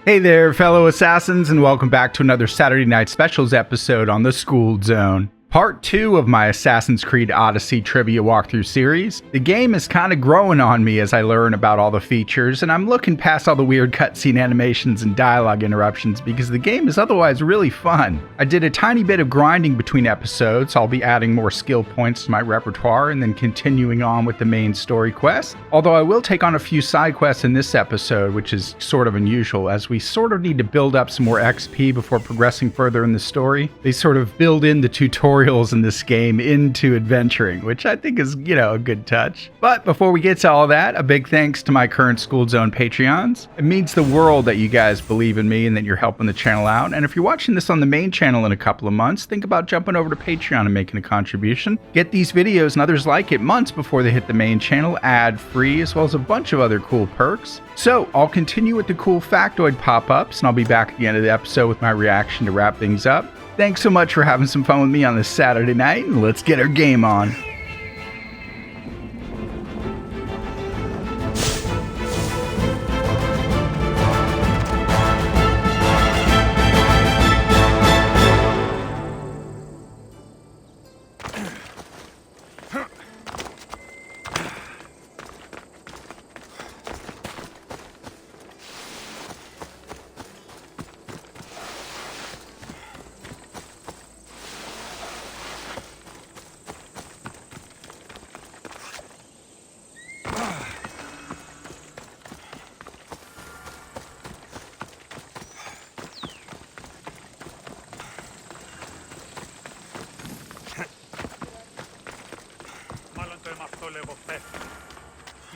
Hey there, fellow assassins, and welcome back to another Saturday Night Specials episode on the Skooled Zone. Part 2 of my Assassin's Creed Odyssey trivia walkthrough series. The game is kind of growing on me as I learn about all the features, and I'm looking past all the weird cutscene animations and dialogue interruptions because the game is otherwise really fun. I did a tiny bit of grinding between episodes. I'll be adding more skill points to my repertoire and then continuing on with the main story quest. Although I will take on a few side quests in this episode, which is sort of unusual, as we sort of need to build up some more XP before progressing further in the story. They sort of build in the tutorials in this game into adventuring, which I think is, a good touch. But before we get to all that, a big thanks to my current Skooled Zone Patreons. It means the world that you guys believe in me and that you're helping the channel out. And if you're watching this on the main channel in a couple of months, think about jumping over to Patreon and making a contribution. Get these videos and others like it months before they hit the main channel, ad-free, as well as a bunch of other cool perks. So I'll continue with the cool factoid pop-ups, and I'll be back at the end of the episode with my reaction to wrap things up. Thanks so much for having some fun with me on this Saturday night, and let's get our game on.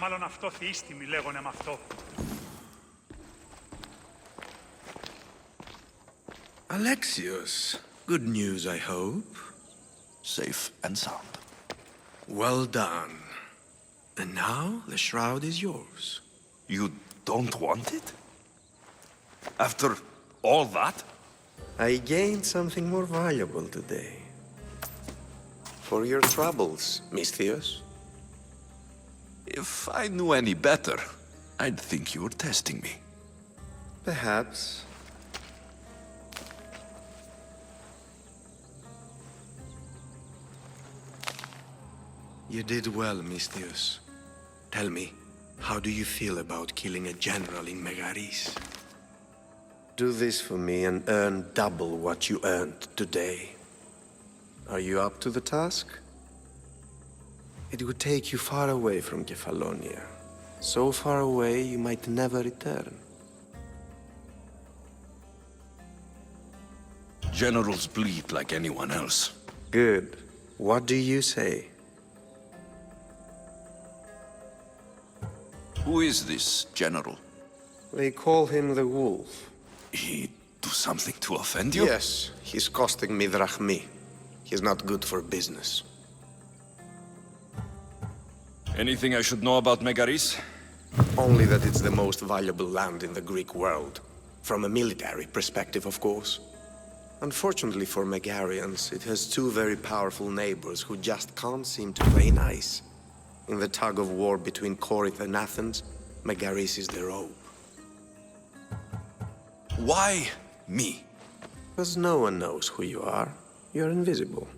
Μάλλον αυτό θείστημοι λέγονε με αυτό. Alexios, good news, I hope. Safe and sound. Well done. And now the shroud is yours. You don't want it? After all that? I gained something more valuable today. For your troubles, Misthios. If I knew any better, I'd think you were testing me. Perhaps. You did well, Misthios. Tell me, how do you feel about killing a general in Megaris? Do this for me and earn double what you earned today. Are you up to the task? It would take you far away from Kefalonia. So far away you might never return. Generals bleed like anyone else. Good. What do you say? Who is this general? They call him the Wolf. He do something to offend you? Yes, he's costing me drachmi. He's not good for business. Anything I should know about Megaris? Only that it's the most valuable land in the Greek world. From a military perspective, of course. Unfortunately for Megarians, it has two very powerful neighbors who just can't seem to play nice. In the tug of war between Corinth and Athens, Megaris is their hope. Why me? Because no one knows who you are. You're invisible.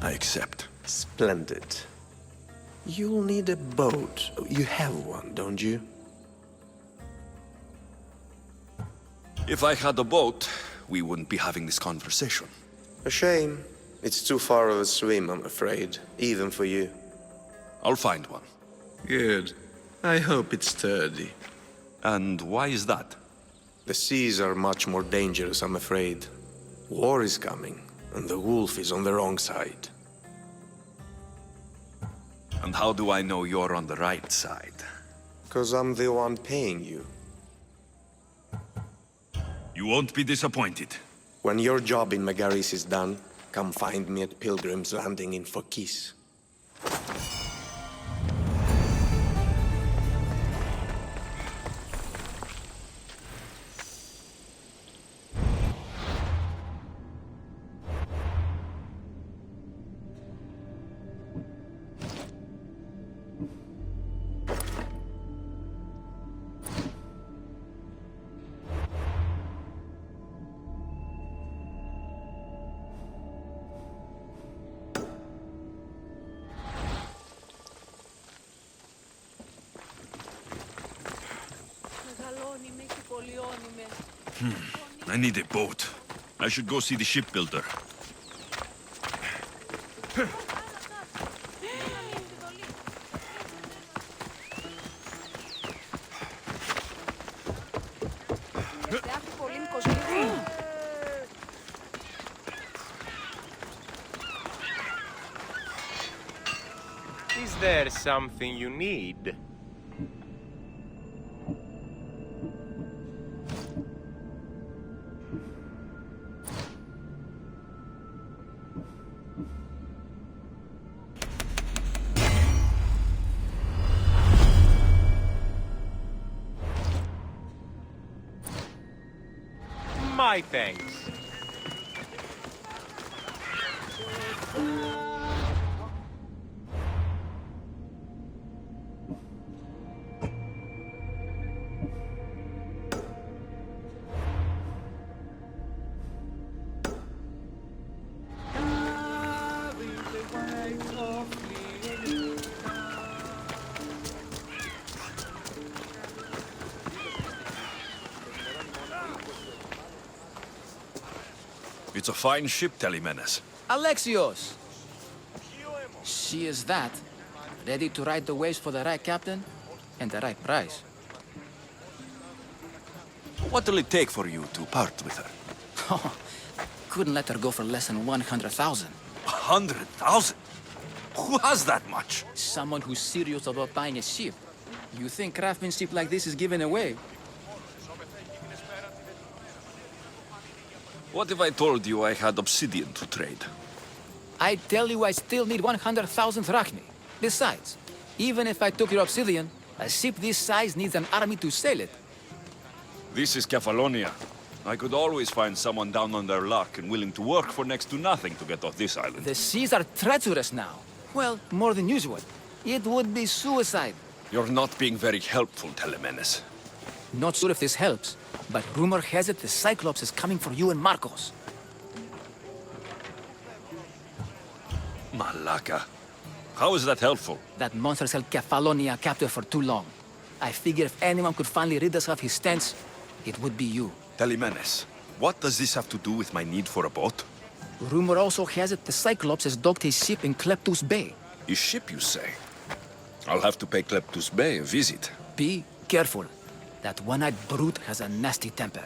I accept. Splendid. You'll need a boat. You have one, don't you? If I had a boat, we wouldn't be having this conversation. A shame. It's too far of a swim, I'm afraid, even for you. I'll find one. Good. I hope it's sturdy. And why is that? The seas are much more dangerous, I'm afraid. War is coming, and the wolf is on the wrong side. And how do I know you're on the right side? 'Cause I'm the one paying you. You won't be disappointed. When your job in Megaris is done, come find me at Pilgrim's Landing in Phokis. I need a boat. I should go see the shipbuilder. Is there something you need? My thanks. It's a fine ship, Telemenes. Alexios! She is that. Ready to ride the waves for the right captain and the right price. What will it take for you to part with her? Couldn't let her go for less than 100,000. 100,000? Who has that much? Someone who's serious about buying a ship. You think craftsmanship like this is given away? What if I told you I had obsidian to trade? I tell you I still need 100,000 drachmae. Besides, even if I took your obsidian, a ship this size needs an army to sail it. This is Kefalonia. I could always find someone down on their luck and willing to work for next to nothing to get off this island. The seas are treacherous now. Well, more than usual. It would be suicide. You're not being very helpful, Telemenes. Not sure if this helps, but rumor has it the Cyclops is coming for you and Marcos. Malaka. How is that helpful? That monster's held Kefalonia captive for too long. I figure if anyone could finally rid us of his stench, it would be you. Telemenes, what does this have to do with my need for a boat? Rumor also has it the Cyclops has docked his ship in Kleptus Bay. A ship, you say? I'll have to pay Kleptus Bay a visit. Be careful. That one-eyed brute has a nasty temper.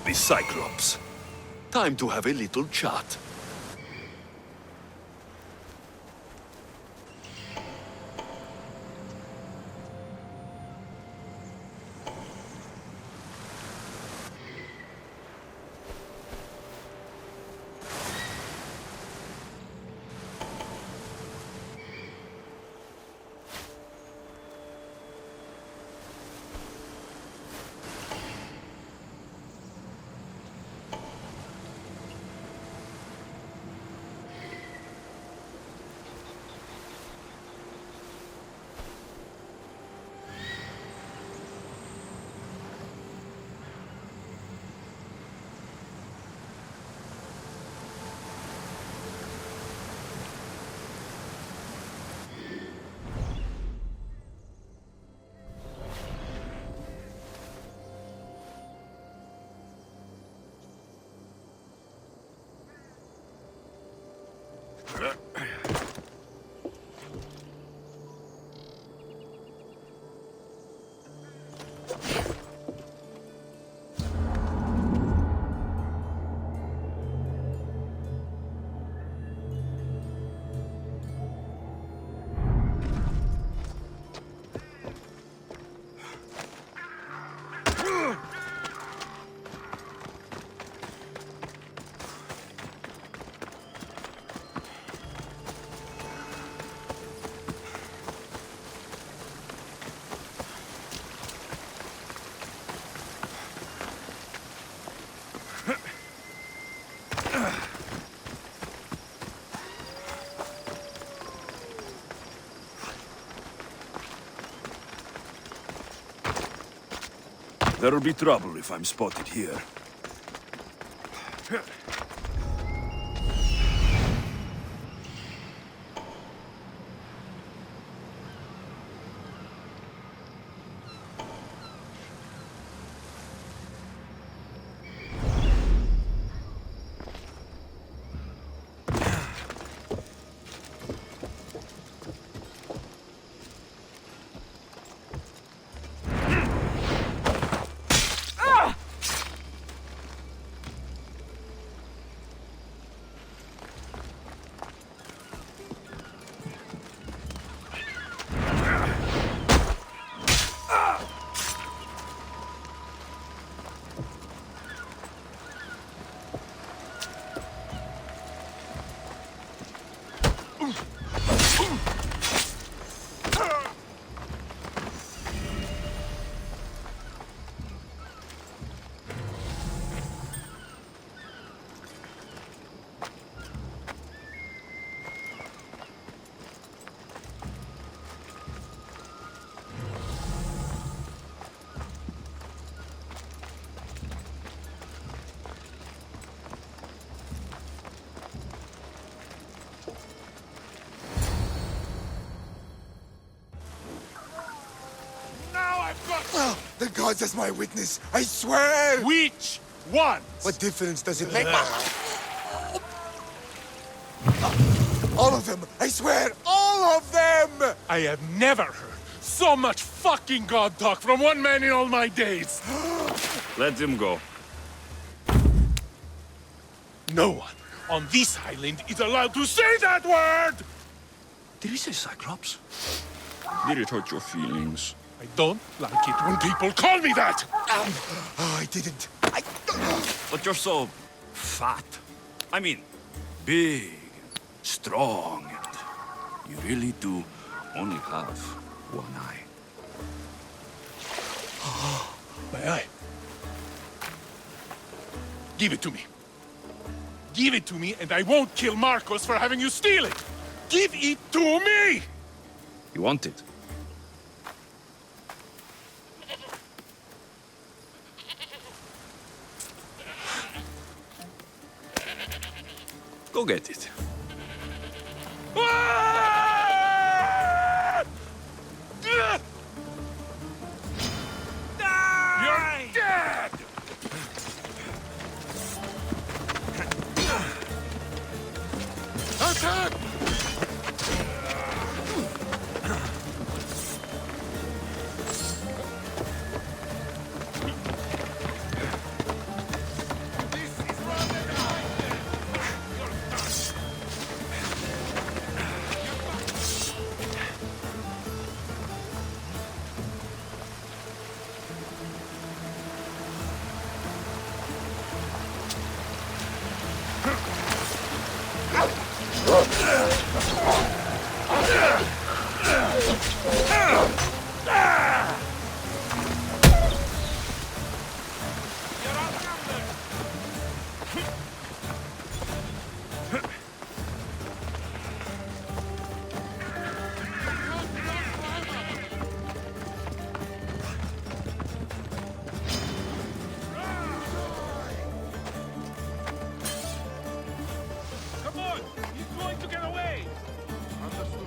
The Cyclops. Time to have a little chat. There'll be trouble if I'm spotted here. The gods as my witness, I swear! Which one? What difference does it make? All of them! I swear, all of them! I have never heard so much fucking god talk from one man in all my days. Let him go. No one on this island is allowed to say that word! Did he say Cyclops? Did it hurt your feelings? I don't like it when people call me that! Oh, I didn't. But you're so fat. I mean, big, strong, and you really do only have one eye. My eye. Give it to me. Give it to me, and I won't kill Marcos for having you steal it! Give it to me! You want it? Go get it. You're dead! Attack! Come on! He's going to get away! Understood.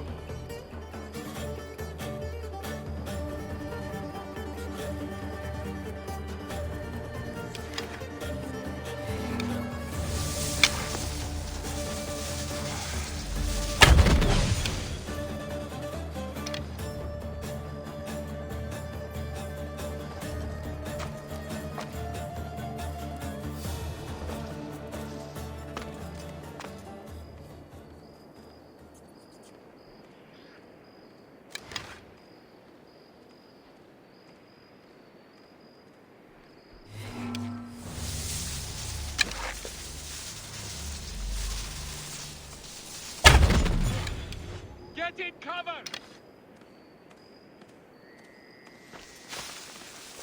Get in cover!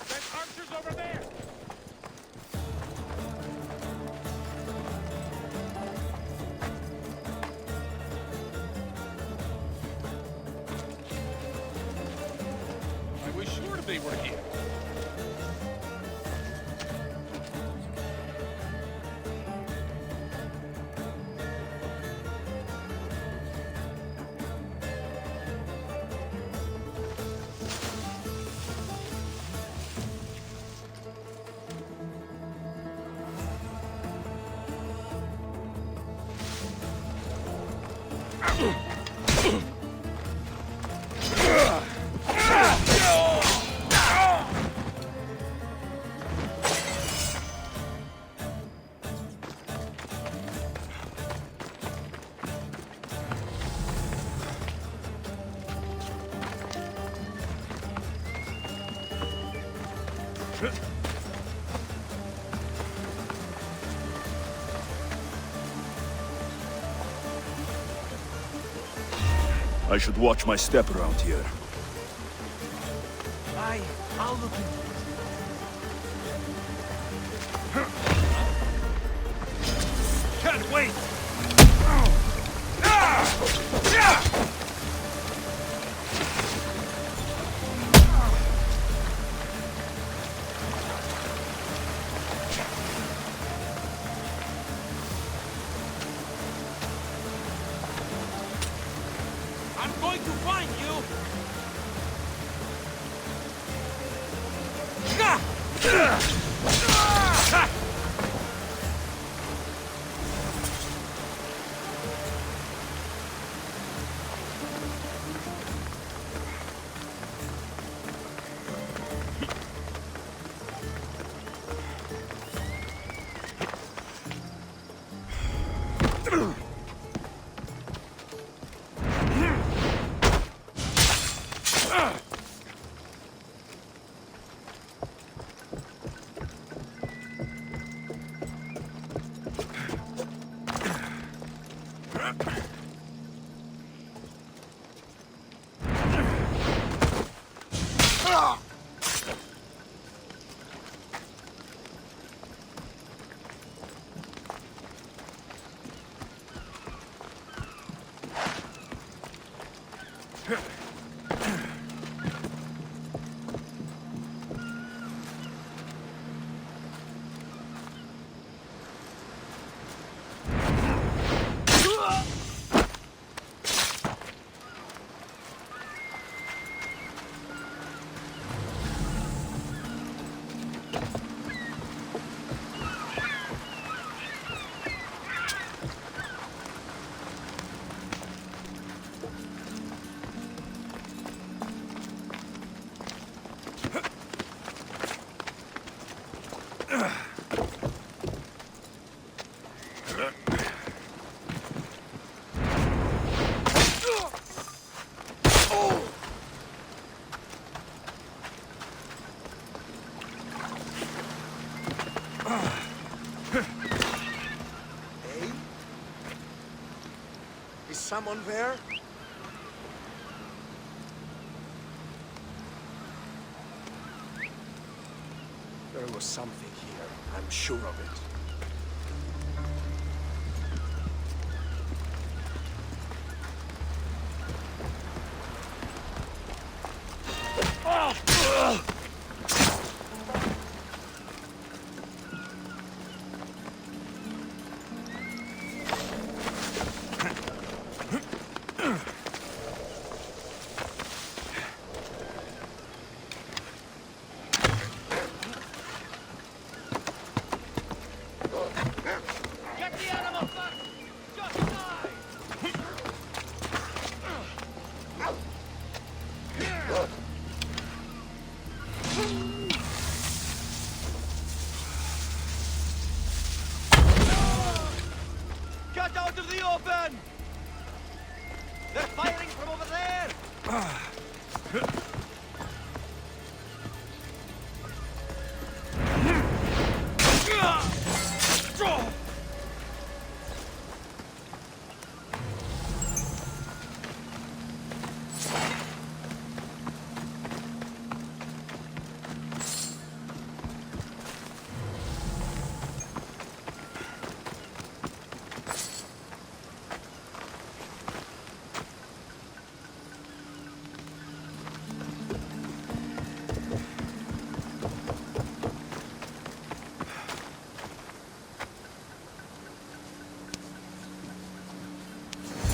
There's archers over there! I was sure they were here. I should watch my step around here. I'll look into it. Can't wait! I'm going to find you! Is someone there? There was something here. I'm sure of it. Get out of the open! They're firing from over there!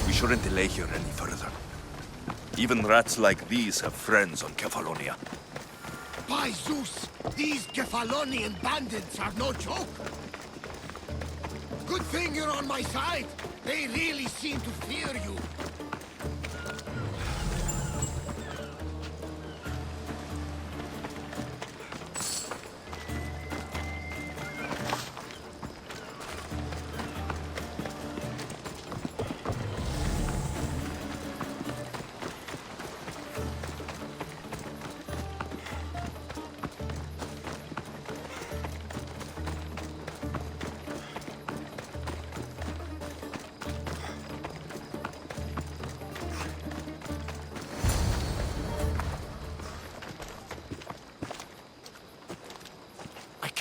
We shouldn't delay here any further. Even rats like these have friends on Kefalonia. By Zeus, these Kefalonian bandits are no joke. Good thing you're on my side. They really seem to fear you.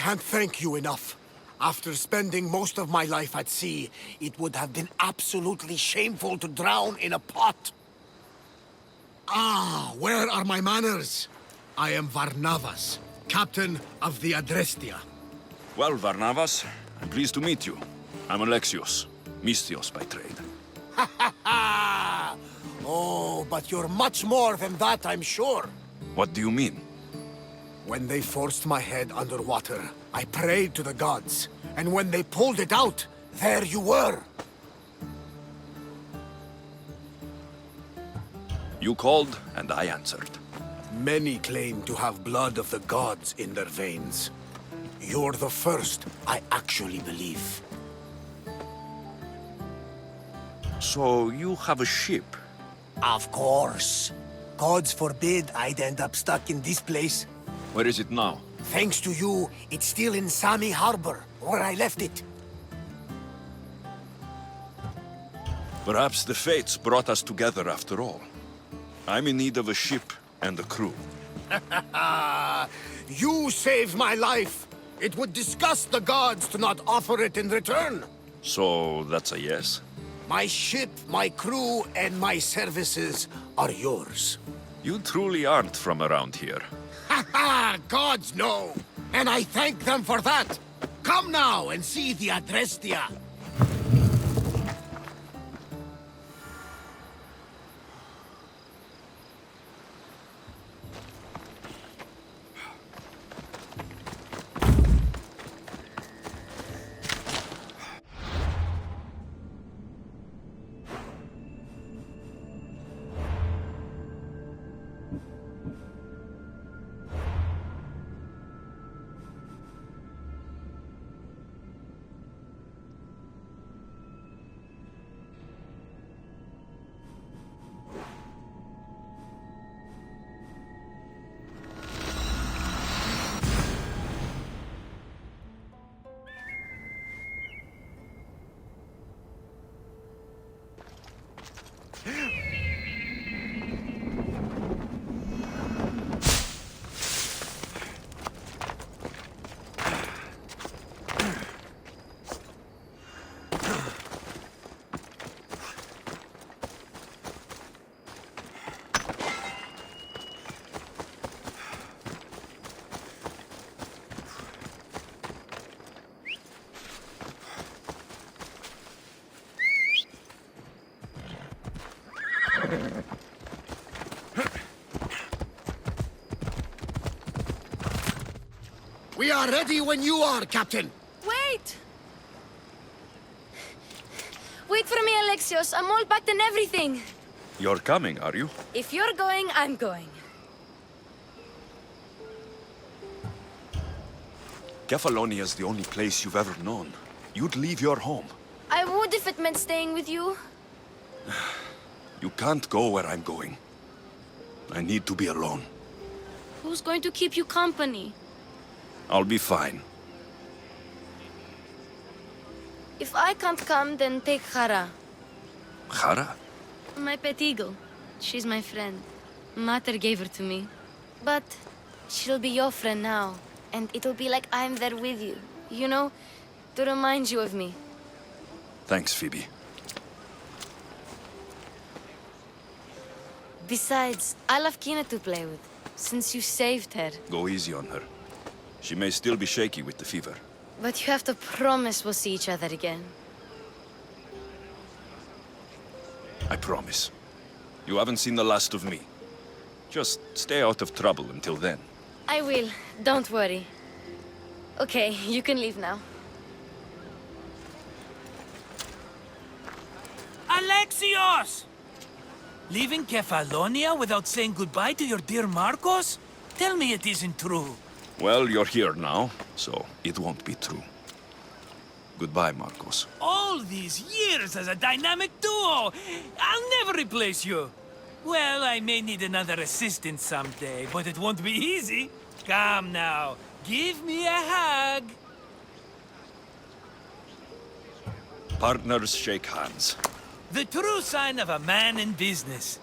can't thank you enough. After spending most of my life at sea, it would have been absolutely shameful to drown in a pot. Ah, where are my manners? I am Varnavas, captain of the Adrestia. Well, Varnavas, I'm pleased to meet you. I'm Alexios, Misthios by trade. Oh, but you're much more than that, I'm sure. What do you mean? When they forced my head underwater, I prayed to the gods. And when they pulled it out, there you were. You called, and I answered. Many claim to have blood of the gods in their veins. You're the first I actually believe. So you have a ship? Of course. Gods forbid I'd end up stuck in this place. Where is it now? Thanks to you, it's still in Sami Harbor, where I left it. Perhaps the fates brought us together after all. I'm in need of a ship and a crew. You saved my life. It would disgust the gods to not offer it in return. So that's a yes? My ship, my crew, and my services are yours. You truly aren't from around here. Ha ha! Gods know! And I thank them for that! Come now and see the Adrestia! We are ready when you are, Captain. Wait! Wait for me, Alexios. I'm all packed and everything. You're coming, are you? If you're going, I'm going. Kefalonia's the only place you've ever known. You'd leave your home. I would if it meant staying with you. You can't go where I'm going. I need to be alone. Who's going to keep you company? I'll be fine. If I can't come, then take Hara. Hara? My pet eagle. She's my friend. Mater gave her to me. But she'll be your friend now. And it'll be like I'm there with you. You know, to remind you of me. Thanks, Phoebe. Besides, I love Kina to play with, since you saved her. Go easy on her. She may still be shaky with the fever. But you have to promise we'll see each other again. I promise. You haven't seen the last of me. Just stay out of trouble until then. I will. Don't worry. Okay, you can leave now. Alexios! Leaving Kefalonia without saying goodbye to your dear Marcos? Tell me it isn't true. Well, you're here now, so it won't be true. Goodbye, Marcos. All these years as a dynamic duo! I'll never replace you! Well, I may need another assistant someday, but it won't be easy. Come now, give me a hug. Partners shake hands. The true sign of a man in business.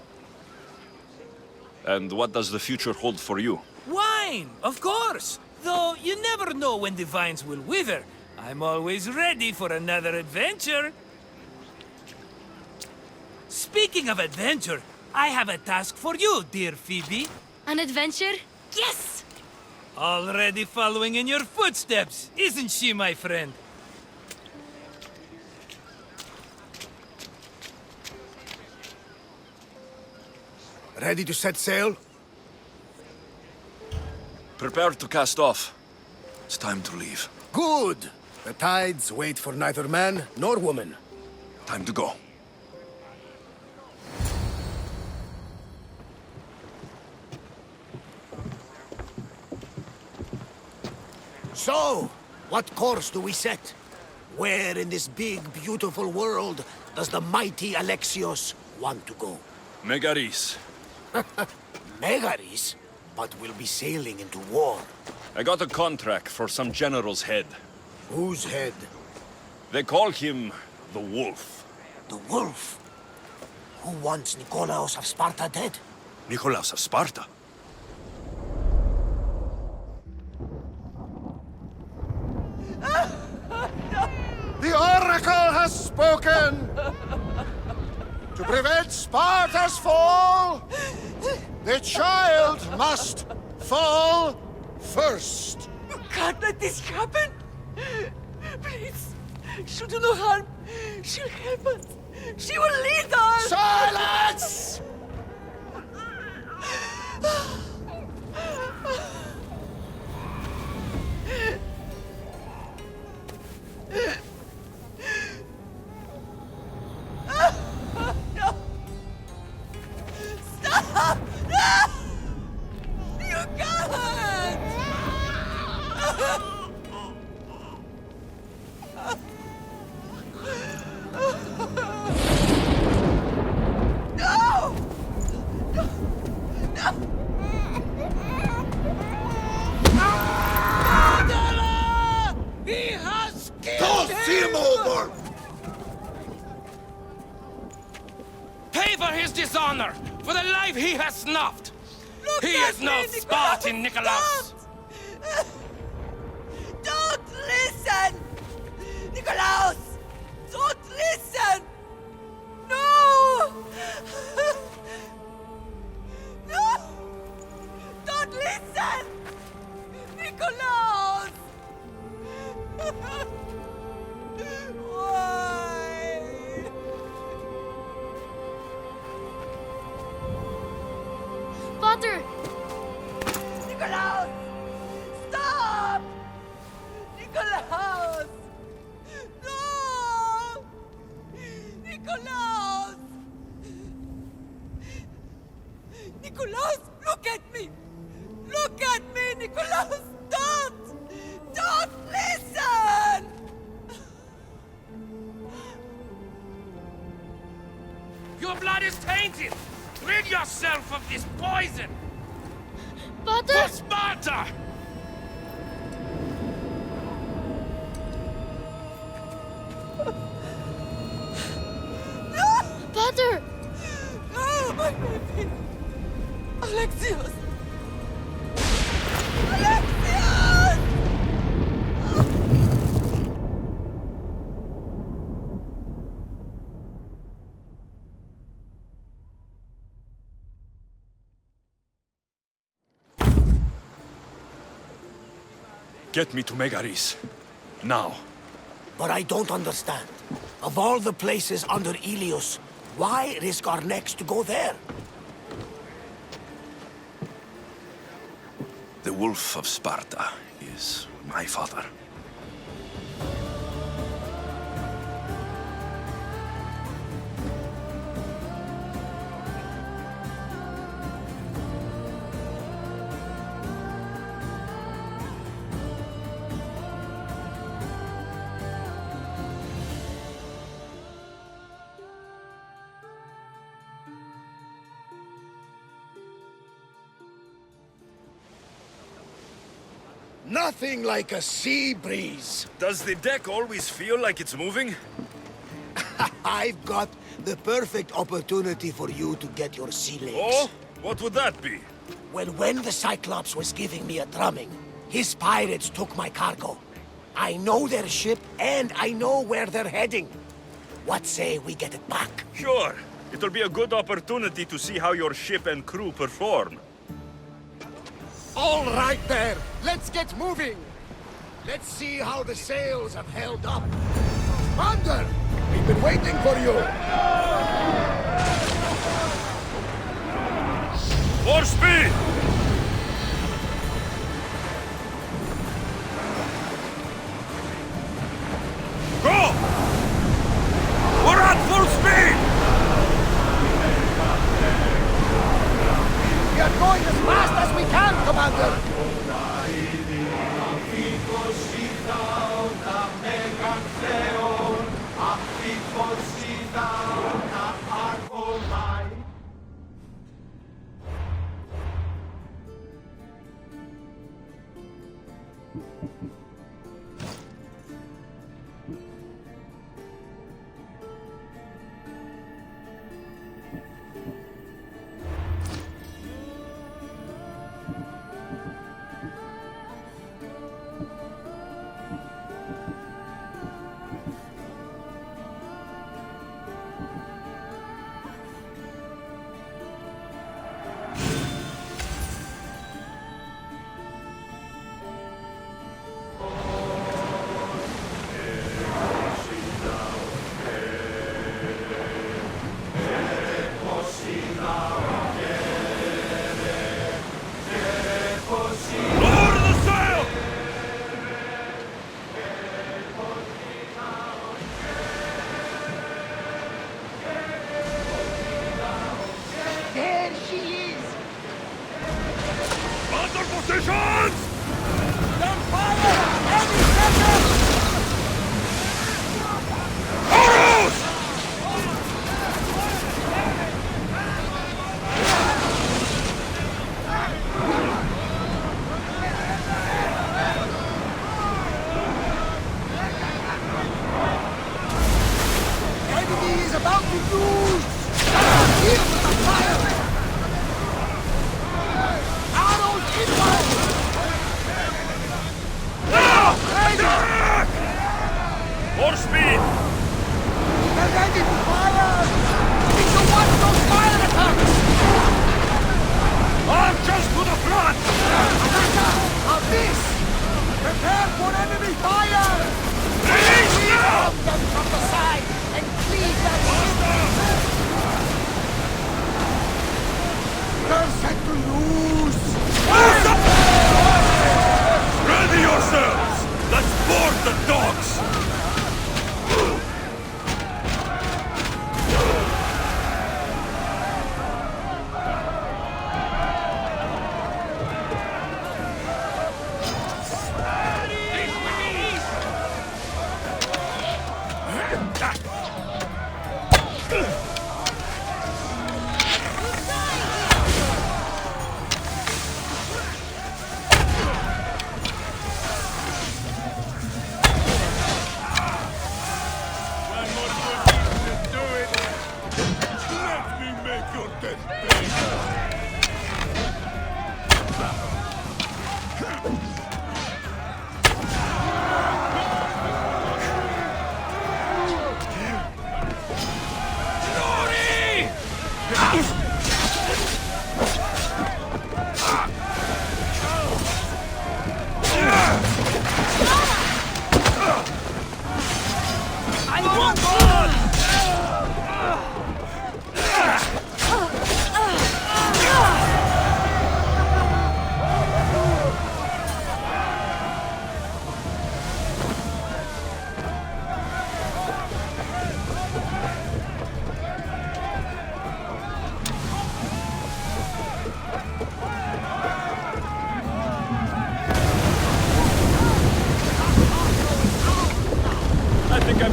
And what does the future hold for you? Wine, of course. Though you never know when the vines will wither. I'm always ready for another adventure. Speaking of adventure, I have a task for you, dear Phoebe. An adventure? Yes! Already following in your footsteps, isn't she, my friend? Ready to set sail? Prepare to cast off. It's time to leave. Good! The tides wait for neither man nor woman. Time to go. So, what course do we set? Where in this big, beautiful world does the mighty Alexios want to go? Megaris. Megaris? But we'll be sailing into war. I got a contract for some general's head. Whose head? They call him the Wolf. The wolf? Who wants Nikolaos of Sparta dead? Nikolaos of Sparta? The Oracle has spoken! To prevent Sparta's fall, the child must fall first. You can't let this happen! Please, she'll do no harm. She'll help us. She will lead us! Silence! Stop! No! You can't! No! No! Mandela! He has killed Toss him over! Pay for his dishonor, for the life he has snuffed. He is no Spartan, Nikolaos. Don't listen! Nikolaos! Don't listen! No! No! Don't listen! Nikolaos! Why? Father! Nikolaos! Stop! Nikolaos! No! Nikolaos! Nikolaos, look at me! Look at me, Nikolaos! Don't! Don't listen! Your blood is tainted. Rid yourself of this poison. Father! For Sparta! Father! No, my baby! Alexios! Alexios! Get me to Megaris. Now. But I don't understand. Of all the places under Ilios, why risk our necks to go there? The Wolf of Sparta is my father. Nothing like a sea breeze. Does the deck always feel like it's moving? I've got the perfect opportunity for you to get your sea legs. Oh? What would that be? Well, when the Cyclops was giving me a drumming, His pirates took my cargo. I know their ship, and I know where they're heading. What say we get it back? Sure. It'll be a good opportunity to see how your ship and crew perform. All right there. Let's get moving. Let's see how the sails have held up. Commander, we've been waiting for you. More speed! Go! We're at full speed! We are going as fast as we can, Commander. Ready yourselves! Let's board the dogs!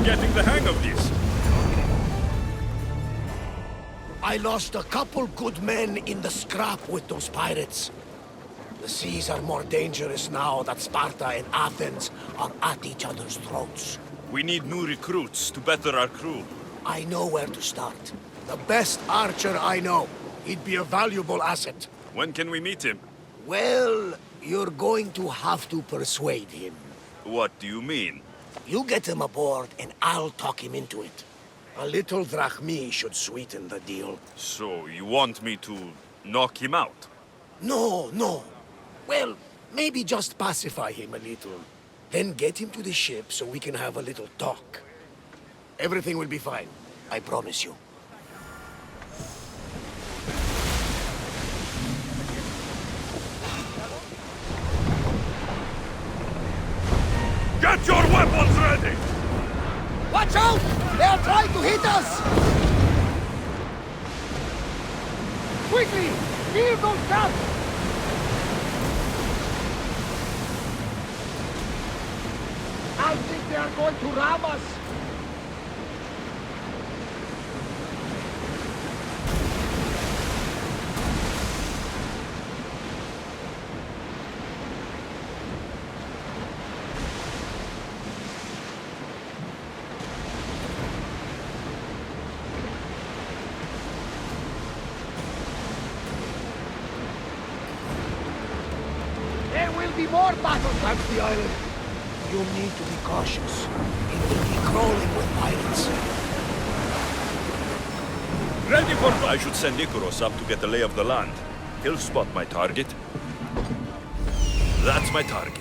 Getting the hang of this. I lost a couple good men in the scrap with those pirates. The seas are more dangerous now that Sparta and Athens are at each other's throats. We need new recruits to better our crew. I know where to start. The best archer I know. He'd be a valuable asset. When can we meet him? Well, You're going to have to persuade him. What do you mean? You get him aboard, and I'll talk him into it. A little drachmi should sweeten the deal. So, you want me to knock him out? No, no. Well, maybe just pacify him a little. Then get him to the ship so we can have a little talk. Everything will be fine. I promise you. Get your weapons ready! Watch out! They are trying to hit us! Quickly! Clear those guns! I think they are going to ram us! There will be more battles. That's the island. You need to be cautious. It will be crawling with pirates. Ready for... I should send Icaros up to get the lay of the land. He'll spot my target. That's my target.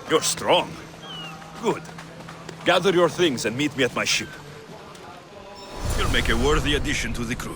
You're strong. Good. Gather your things and meet me at my ship. You'll make a worthy addition to the crew.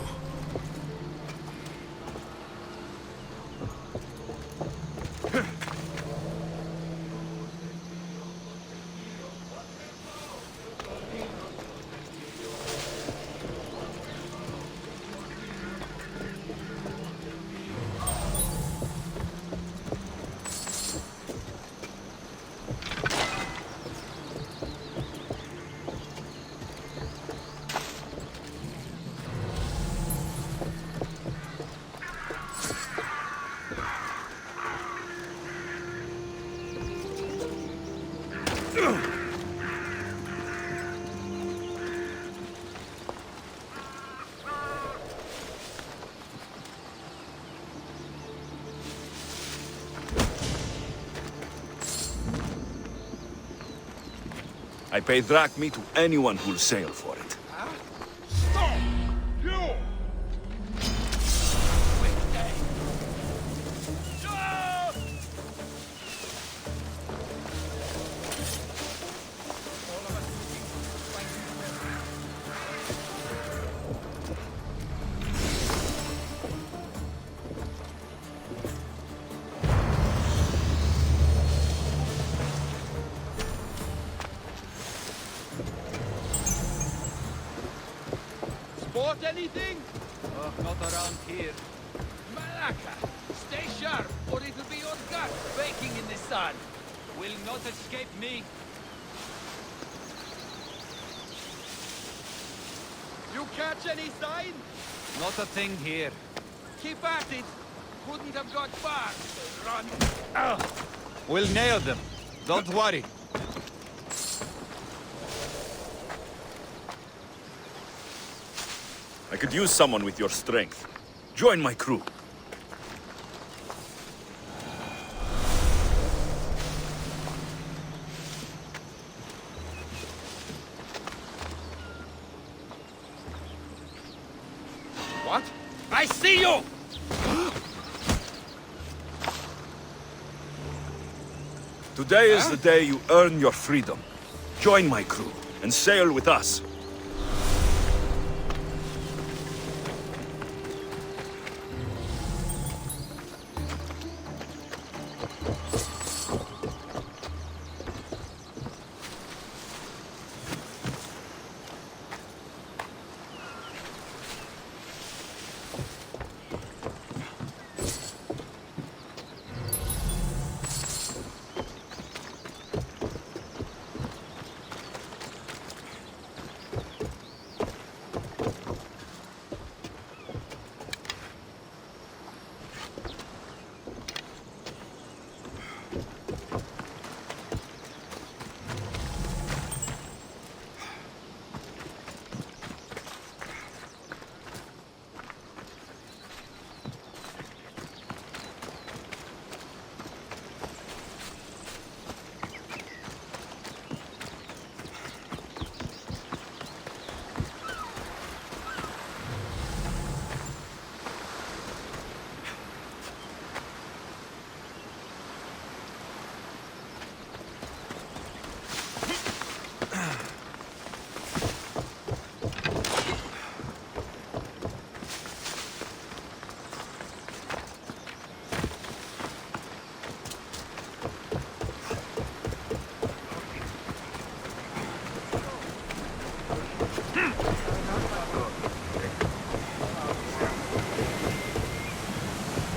I pay drachmi to anyone who'll sail for it. Stop! You! Spot anything? Oh, not around here. Malaka, stay sharp, or it'll be your gut baking in the sun. Will not escape me. You catch any sign? Not a thing here. Keep at it. Couldn't have got far. Run. We'll nail them. Don't worry. I could use someone with your strength. Join my crew. What? I see you! Today is the day you earn your freedom. Join my crew and sail with us.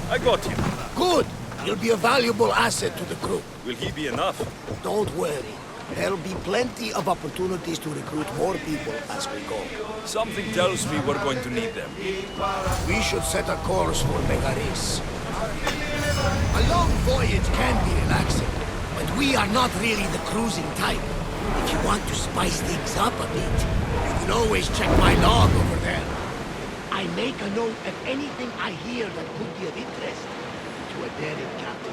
I got him. Good! He'll be a valuable asset to the crew. Will he be enough? Don't worry. There'll be plenty of opportunities to recruit more people as we go. Something tells me we're going to need them. We should set a course for Megaris. A long voyage can be relaxing, but we are not really the cruising type. If you want to spice things up a bit, you can always check my log over there. I make a note of anything I hear that could be of interest to a daring captain.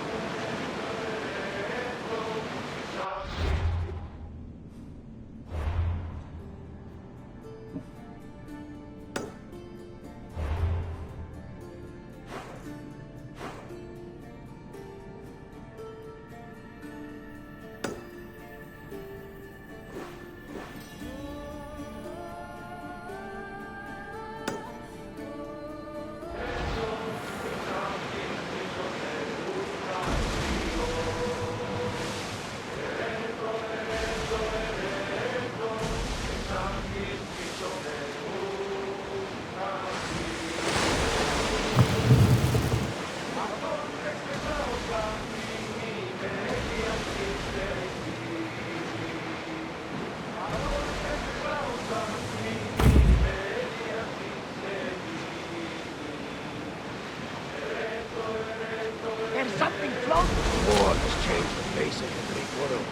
War has changed the face of the Greek world.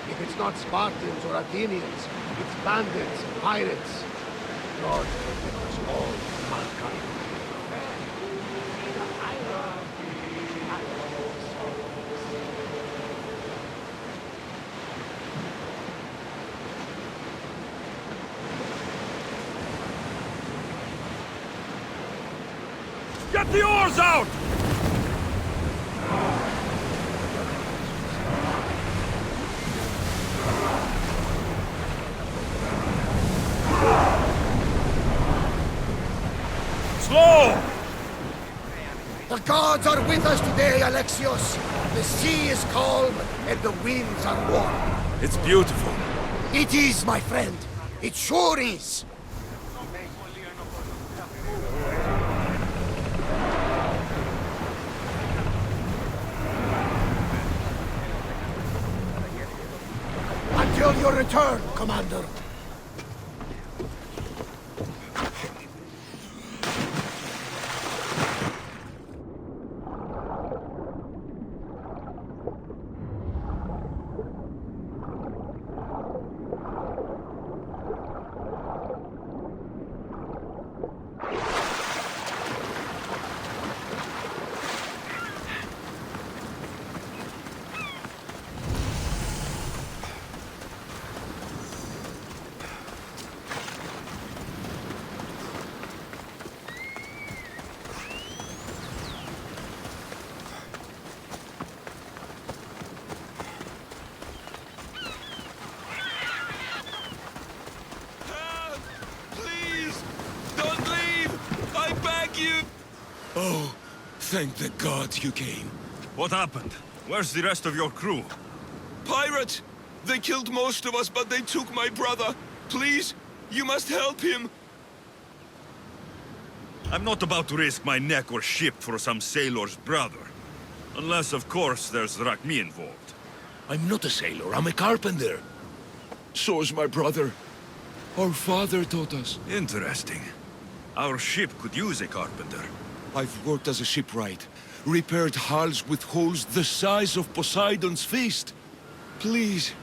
If it's not Spartans or Athenians, it's bandits and pirates. Lord forgive us all, mankind. Get the oars out! Slow! The gods are with us today, Alexios. The sea is calm and the winds are warm. It's beautiful. It is, my friend. It sure is. Until your return, Commander. Oh, thank the gods you came. What happened? Where's the rest of your crew? Pirates! They killed most of us, but they took my brother. Please, you must help him. I'm not about to risk my neck or ship for some sailor's brother. Unless, of course, there's Rᴇғᴇᴅ involved. I'm not a sailor, I'm a carpenter. So's my brother. Our father taught us. Interesting. Our ship could use a carpenter. I've worked as a shipwright, repaired hulls with holes the size of Poseidon's fist. Please,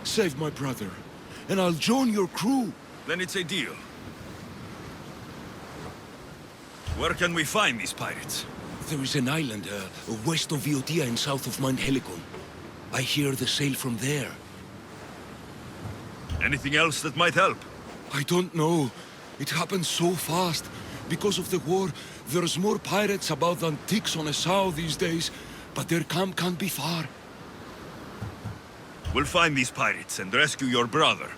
save my brother, and I'll join your crew. Then it's a deal. Where can we find these pirates? There is an island west of Vīᴅᴇᴏ and south of Mount Helicon. I hear the sail from there. Anything else that might help? I don't know. It happened so fast. Because of the war, there's more pirates about than ticks on a sow these days, but their camp can't be far. We'll find these pirates and rescue your brother.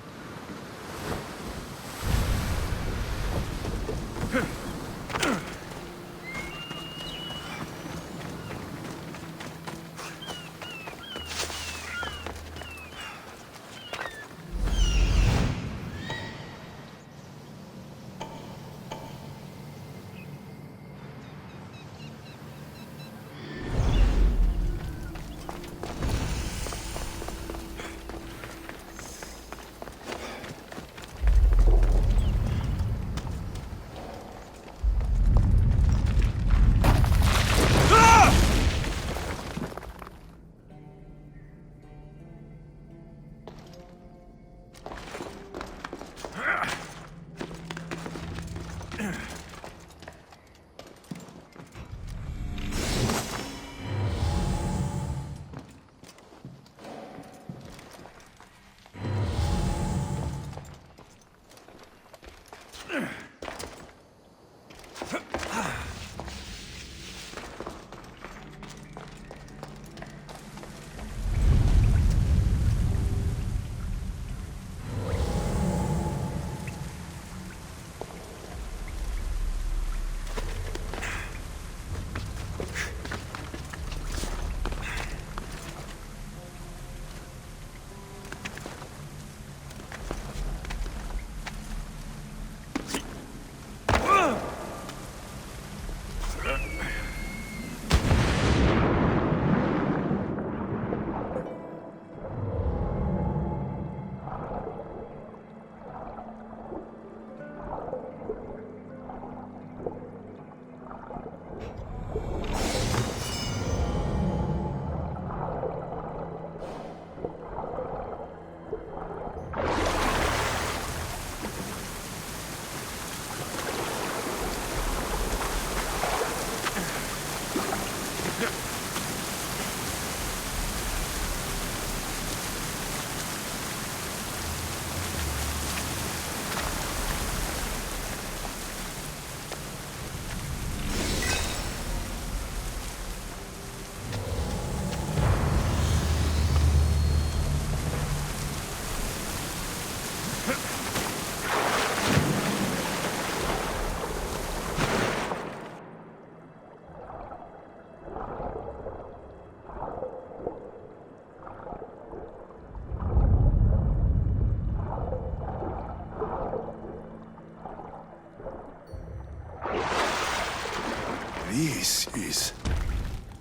This is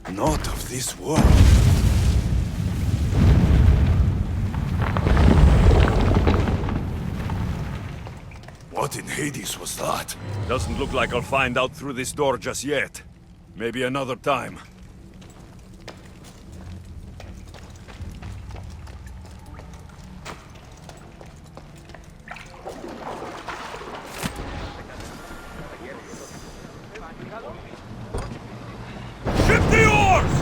not of this world. What in Hades was that? Doesn't look like I'll find out through this door just yet. Maybe another time. Ship the oars!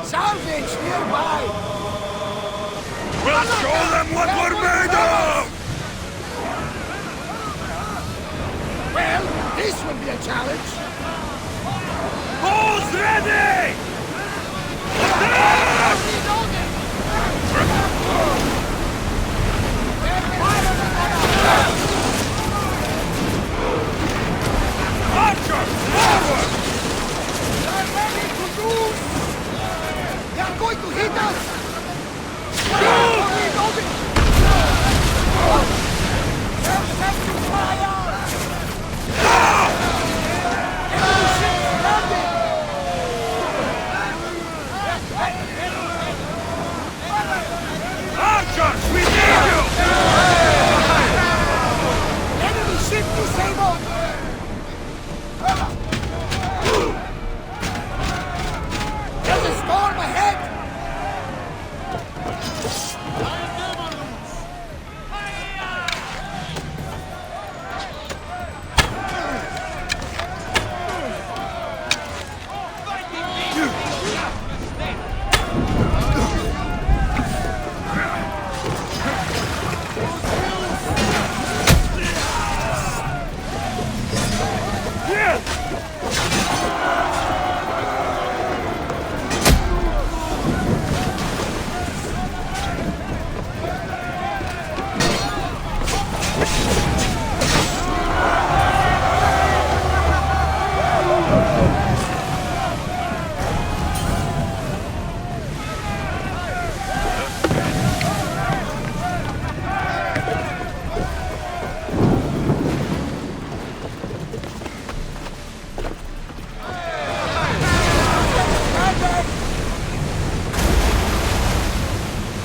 Salvage! Show them what we're made of! Well, this will be a challenge. Who's ready? Archers, forward! They're ready to lose! They are going to hit us! Reloading! They're set to fire! Enemy ship landing! Archers, we need you! Enemy ship disabled! There's a storm ahead!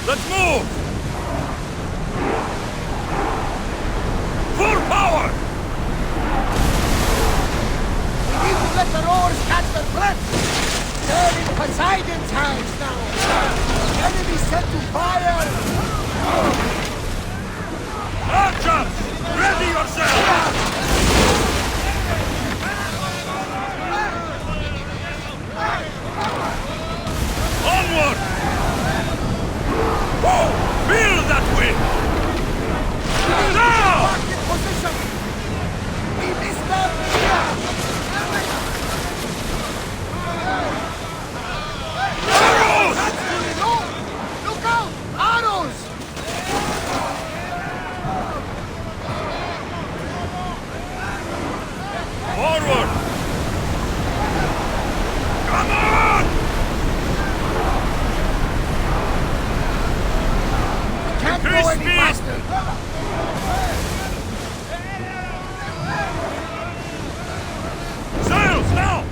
Let's move! Full power! We need to let the roars catch their breath! They're in Poseidon's hands now! Enemy set to fire! Archers, ready yourself! Onward! Whoa! Feel that wind! Now! Locked in position! We missed them! Arrows! Look out! Arrows! Forward! Come on! Can't go Increase any speed! faster! Sails now!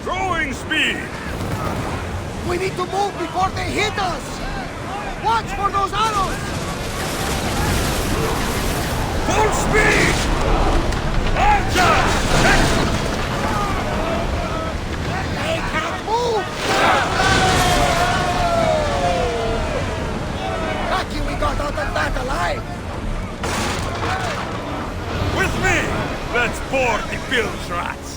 Throwing speed! We need to move before they hit us! Watch for those arrows! Full speed! Archers! They can't move! Lucky we got out of that alive! With me! Let's board the bilge rats!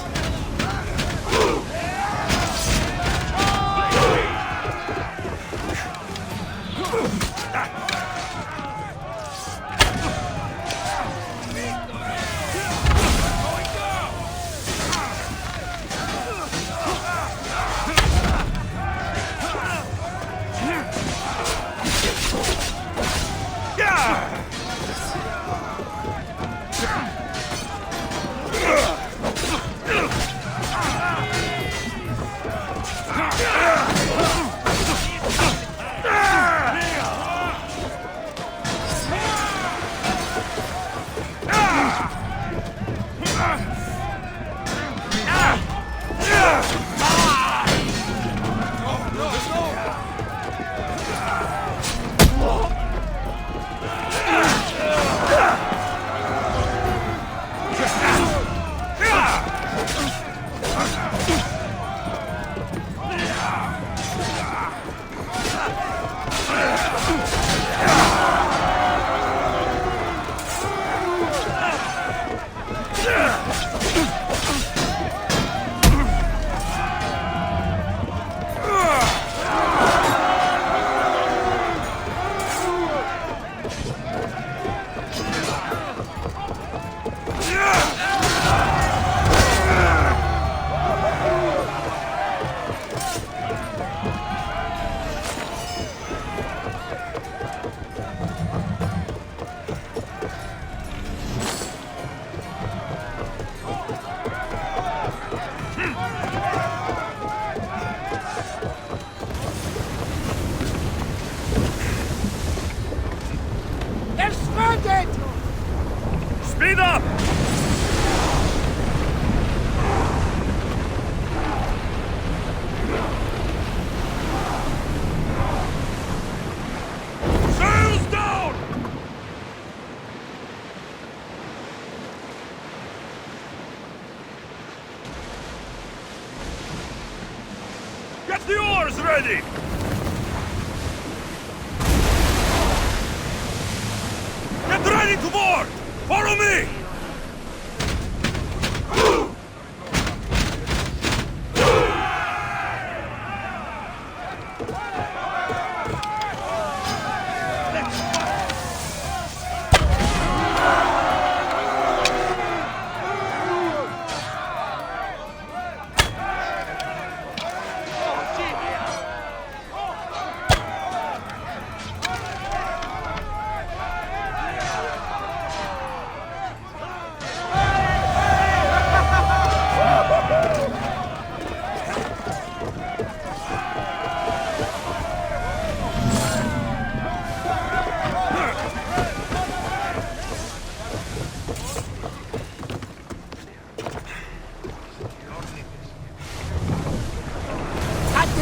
Get the oars ready! Get ready to board! Follow me!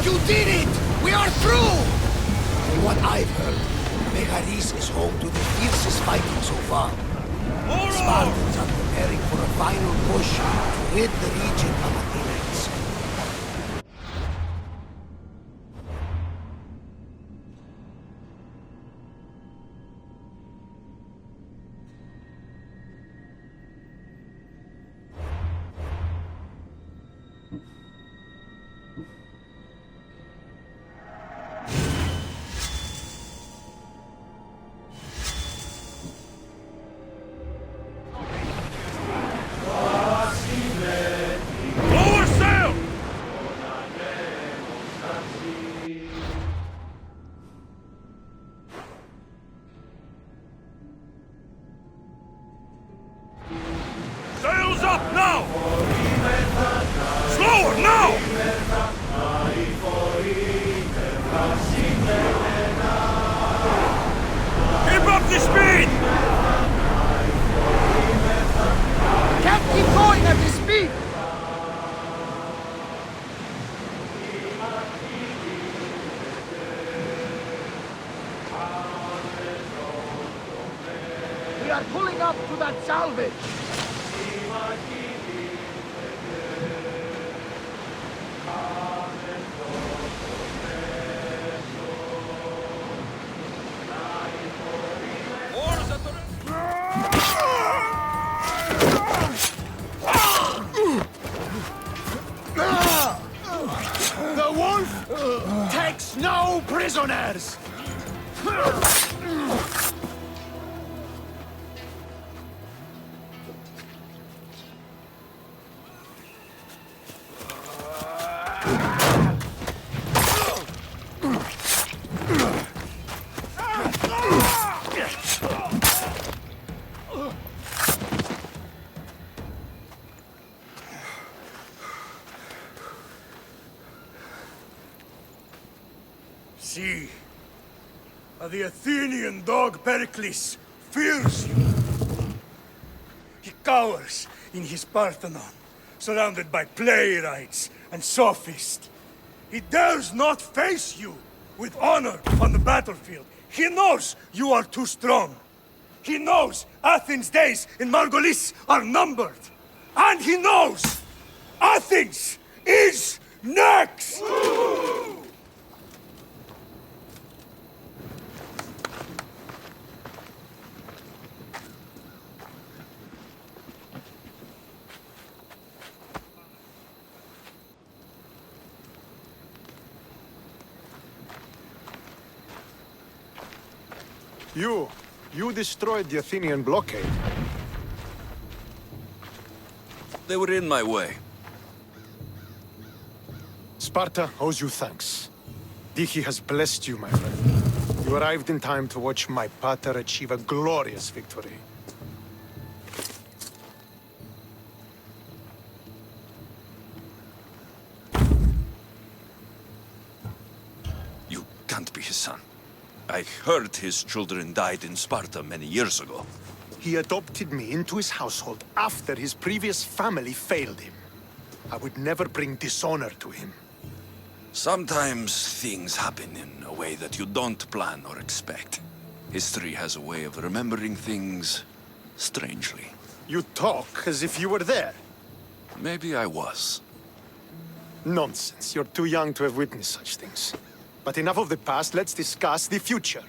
You did it! We are through! From what I've heard, Vɪᴅᴇᴏs is home to the fiercest fighting so far. The Spartans are preparing for a final push to rid the region of Athenians. Lower sail! Sails up now! Slower now! Keep up the speed! Can't keep going at this speed! We are pulling up to that salvage! Oars at the... The wolf takes no prisoners! See, the Athenian dog Pericles fears you. He cowers in his Parthenon, surrounded by playwrights and sophists. He dares not face you with honor on the battlefield. He knows you are too strong. He knows Athens' days in Margolis are numbered. And he knows Athens is next! You destroyed the Athenian blockade. They were in my way. Sparta owes you thanks. Dihi has blessed you, my friend. You arrived in time to watch my pater achieve a glorious victory. You can't be his son. I heard his children died in Sparta many years ago. He adopted me into his household after his previous family failed him. I would never bring dishonor to him. Sometimes things happen in a way that you don't plan or expect. History has a way of remembering things strangely. You talk as if you were there. Maybe I was. Nonsense. You're too young to have witnessed such things. But enough of the past, let's discuss the future.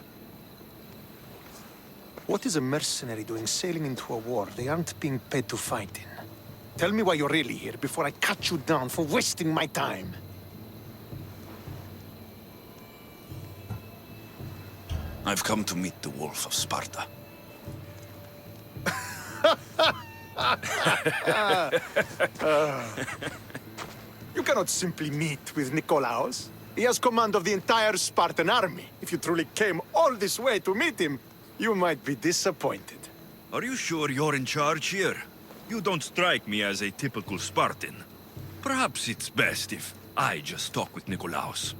What is a mercenary doing sailing into a war they aren't being paid to fight in? Tell me why you're really here before I cut you down for wasting my time. I've come to meet the Wolf of Sparta. You cannot simply meet with Nikolaos. He has command of the entire Spartan army. If you truly came all this way to meet him, you might be disappointed. Are you sure you're in charge here? You don't strike me as a typical Spartan. Perhaps it's best if I just talk with Nikolaos.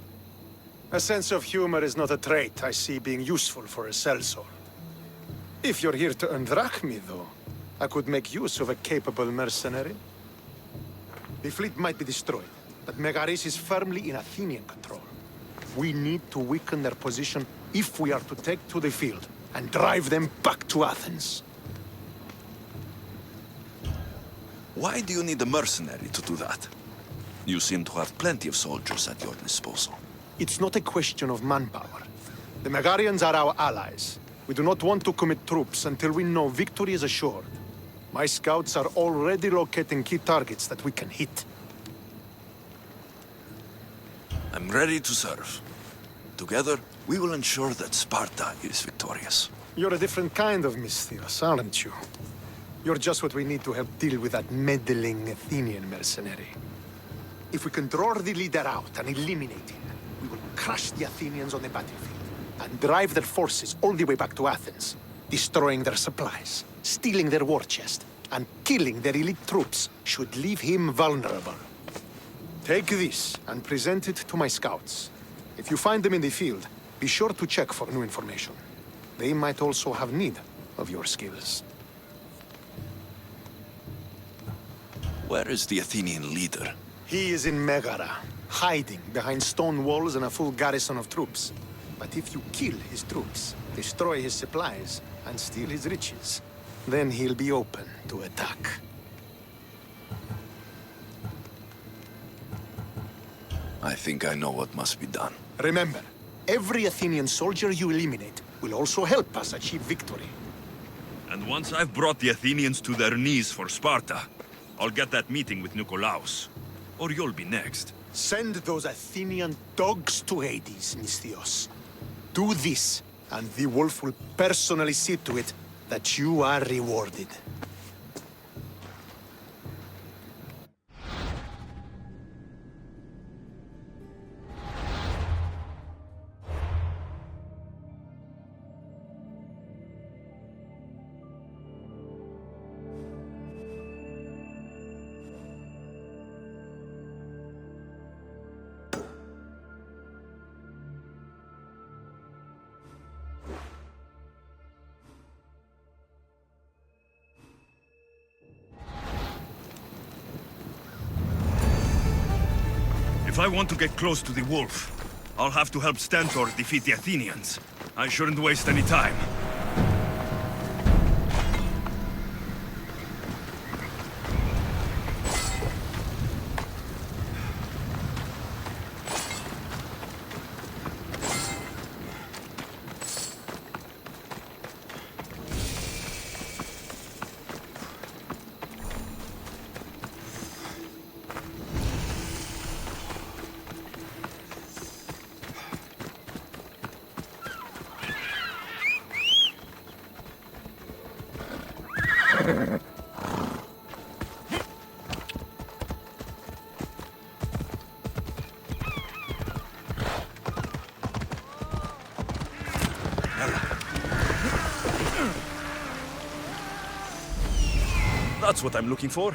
A sense of humor is not a trait I see being useful for a sellsword. If you're here to earn drachmi, though, I could make use of a capable mercenary. The fleet might be destroyed, but Megaris is firmly in Athenian control. We need to weaken their position if we are to take to the field and drive them back to Athens. Why do you need a mercenary to do that? You seem to have plenty of soldiers at your disposal. It's not a question of manpower. The Megarians are our allies. We do not want to commit troops until we know victory is assured. My scouts are already locating key targets that we can hit. I'm ready to serve. Together, we will ensure that Sparta is victorious. You're a different kind of Misthios, aren't you? You're just what we need to help deal with that meddling Athenian mercenary. If we can draw the leader out and eliminate him, we will crush the Athenians on the battlefield and drive their forces all the way back to Athens, destroying their supplies, stealing their war chest, and killing their elite troops should leave him vulnerable. Take this and present it to my scouts. If you find them in the field, be sure to check for new information. They might also have need of your skills. Where is the Athenian leader? He is in Megara, hiding behind stone walls and a full garrison of troops. But if you kill his troops, destroy his supplies, and steal his riches, then he'll be open to attack. I think I know what must be done. Remember, every Athenian soldier you eliminate will also help us achieve victory. And once I've brought the Athenians to their knees for Sparta, I'll get that meeting with Nikolaos. Or you'll be next. Send those Athenian dogs to Hades, Misthios. Do this, and the wolf will personally see to it that you are rewarded. If I want to get close to the wolf, I'll have to help Stentor defeat the Athenians. I shouldn't waste any time. That's what I'm looking for.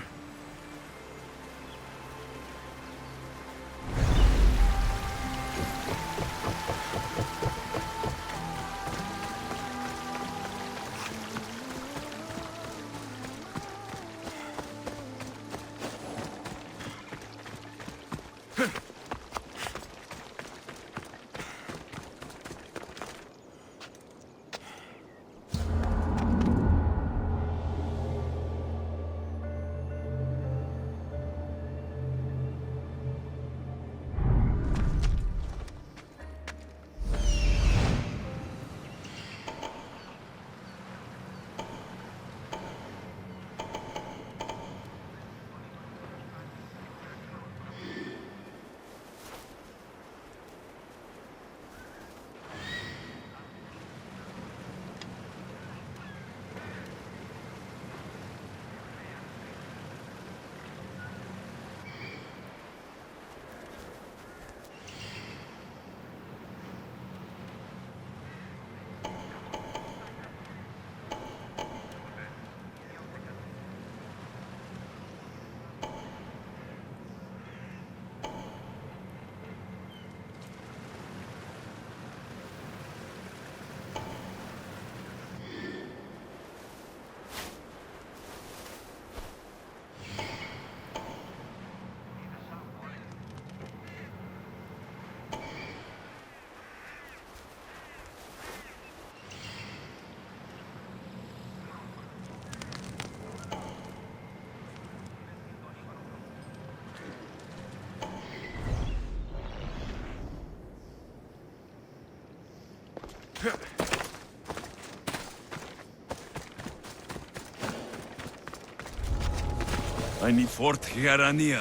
Rᴇғᴇʀᴇᴅ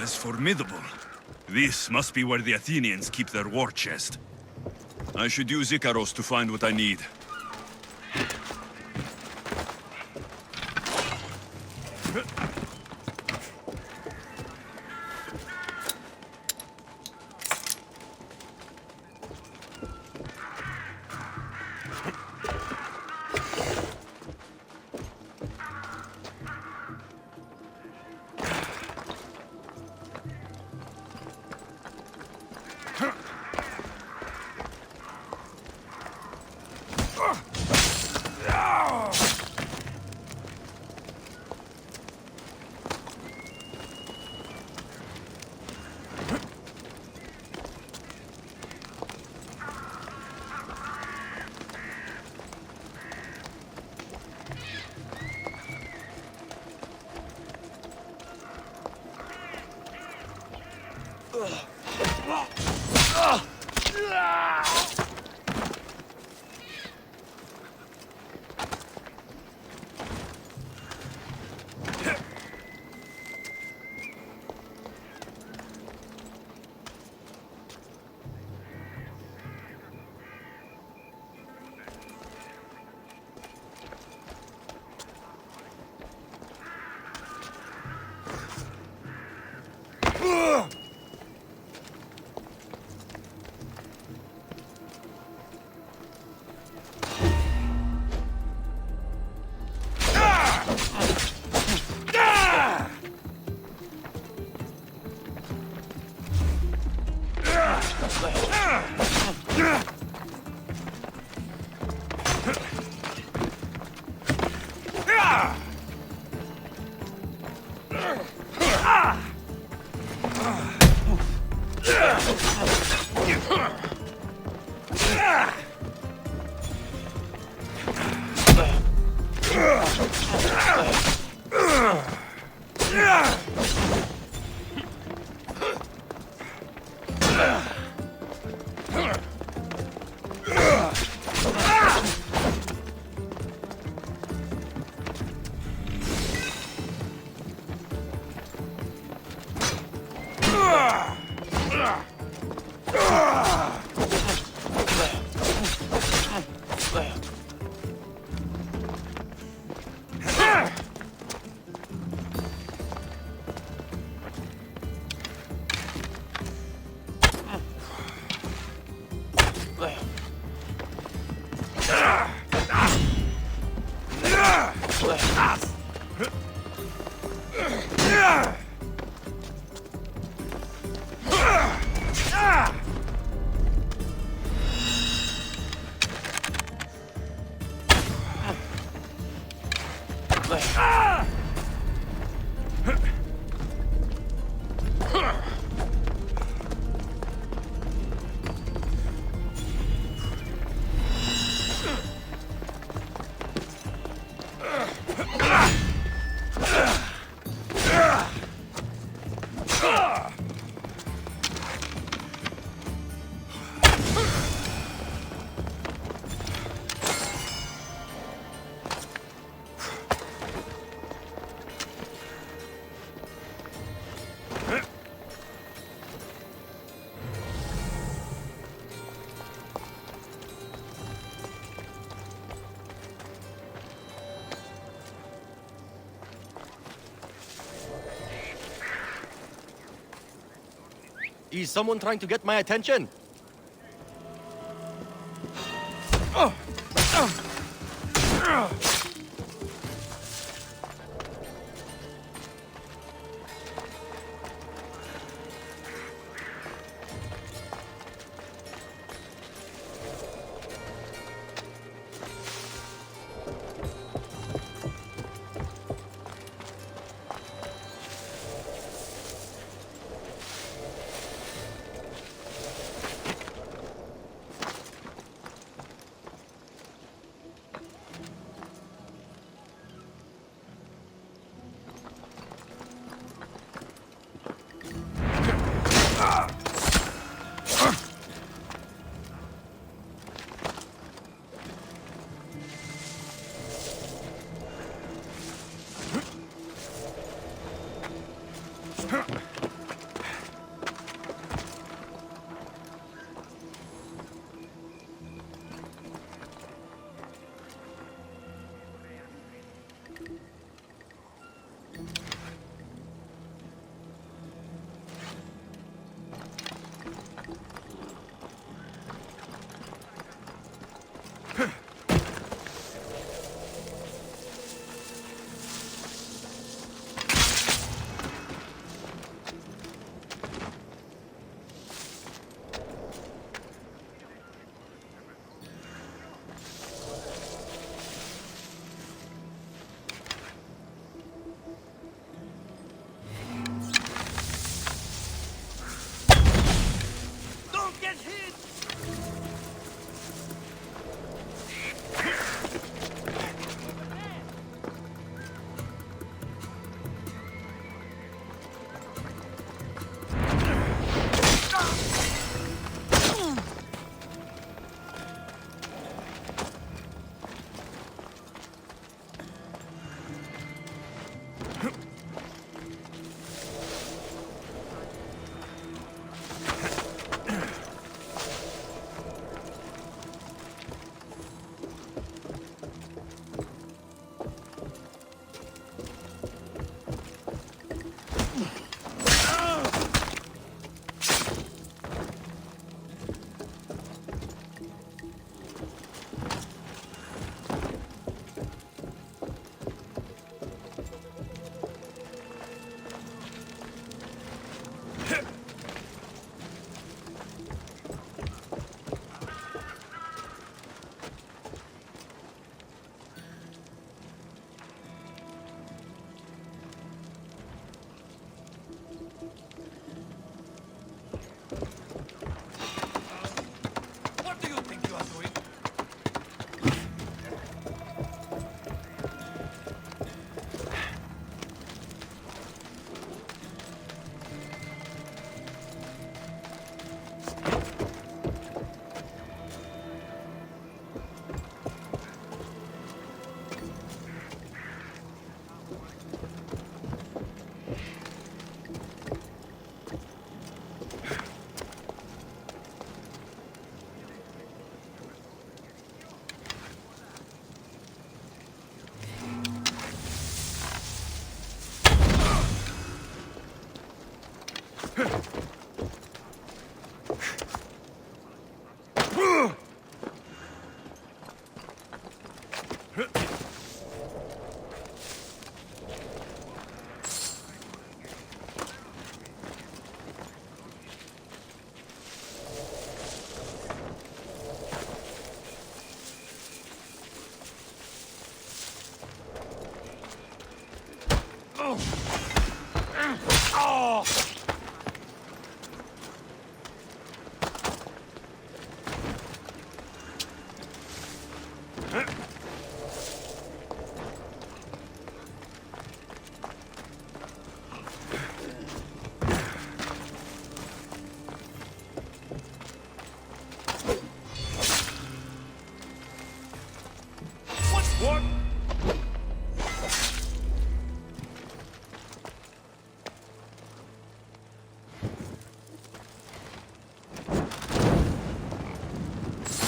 is formidable. This must be where the Athenians keep their war chest. I should use Icaros to find what I need. Is someone trying to get my attention?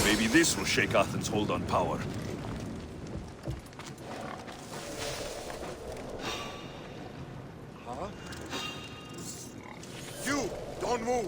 Maybe this will shake Athens' hold on power. Huh? You! Don't move!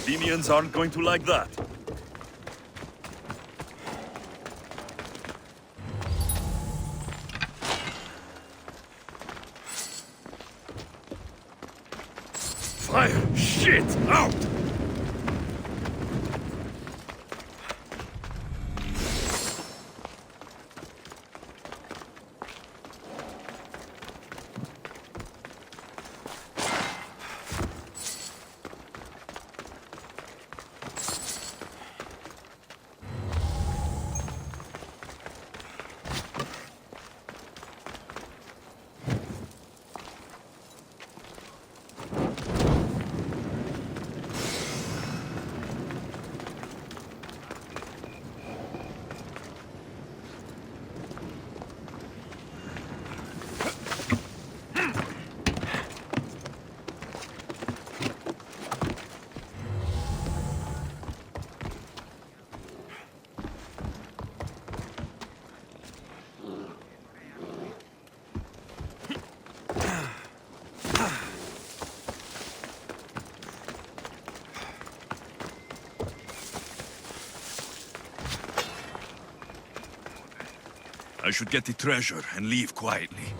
Athenians aren't going to like that. Fire! Shit! Out! I should get the treasure and leave quietly.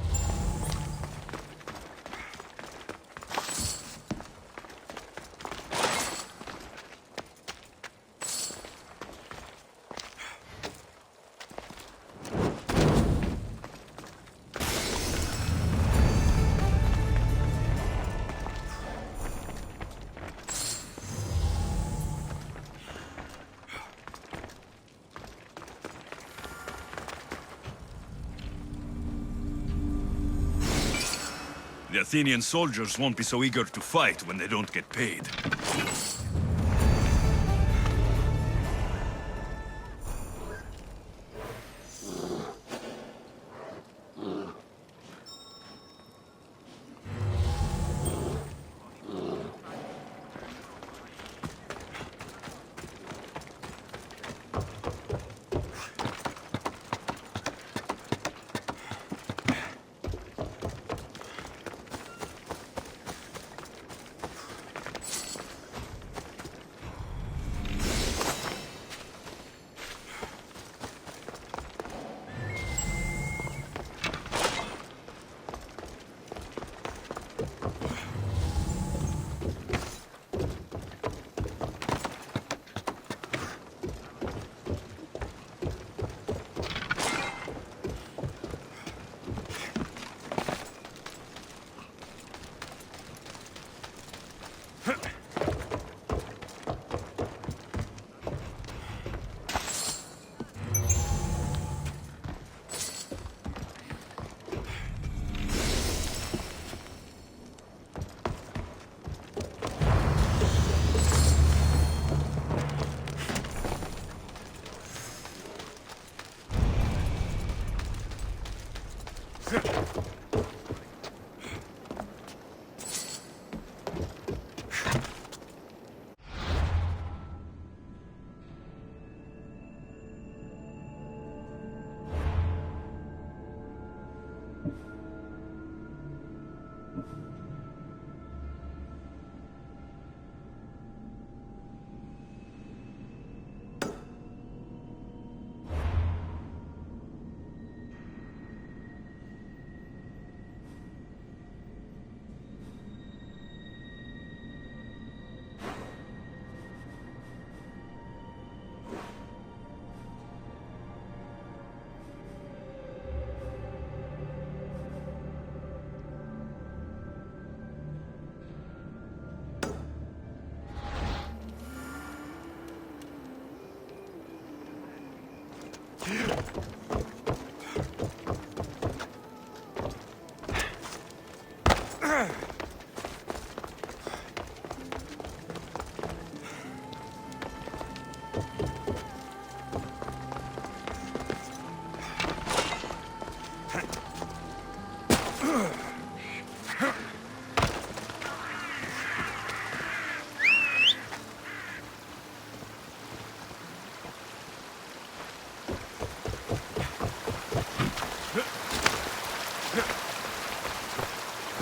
The Athenian soldiers won't be so eager to fight when they don't get paid.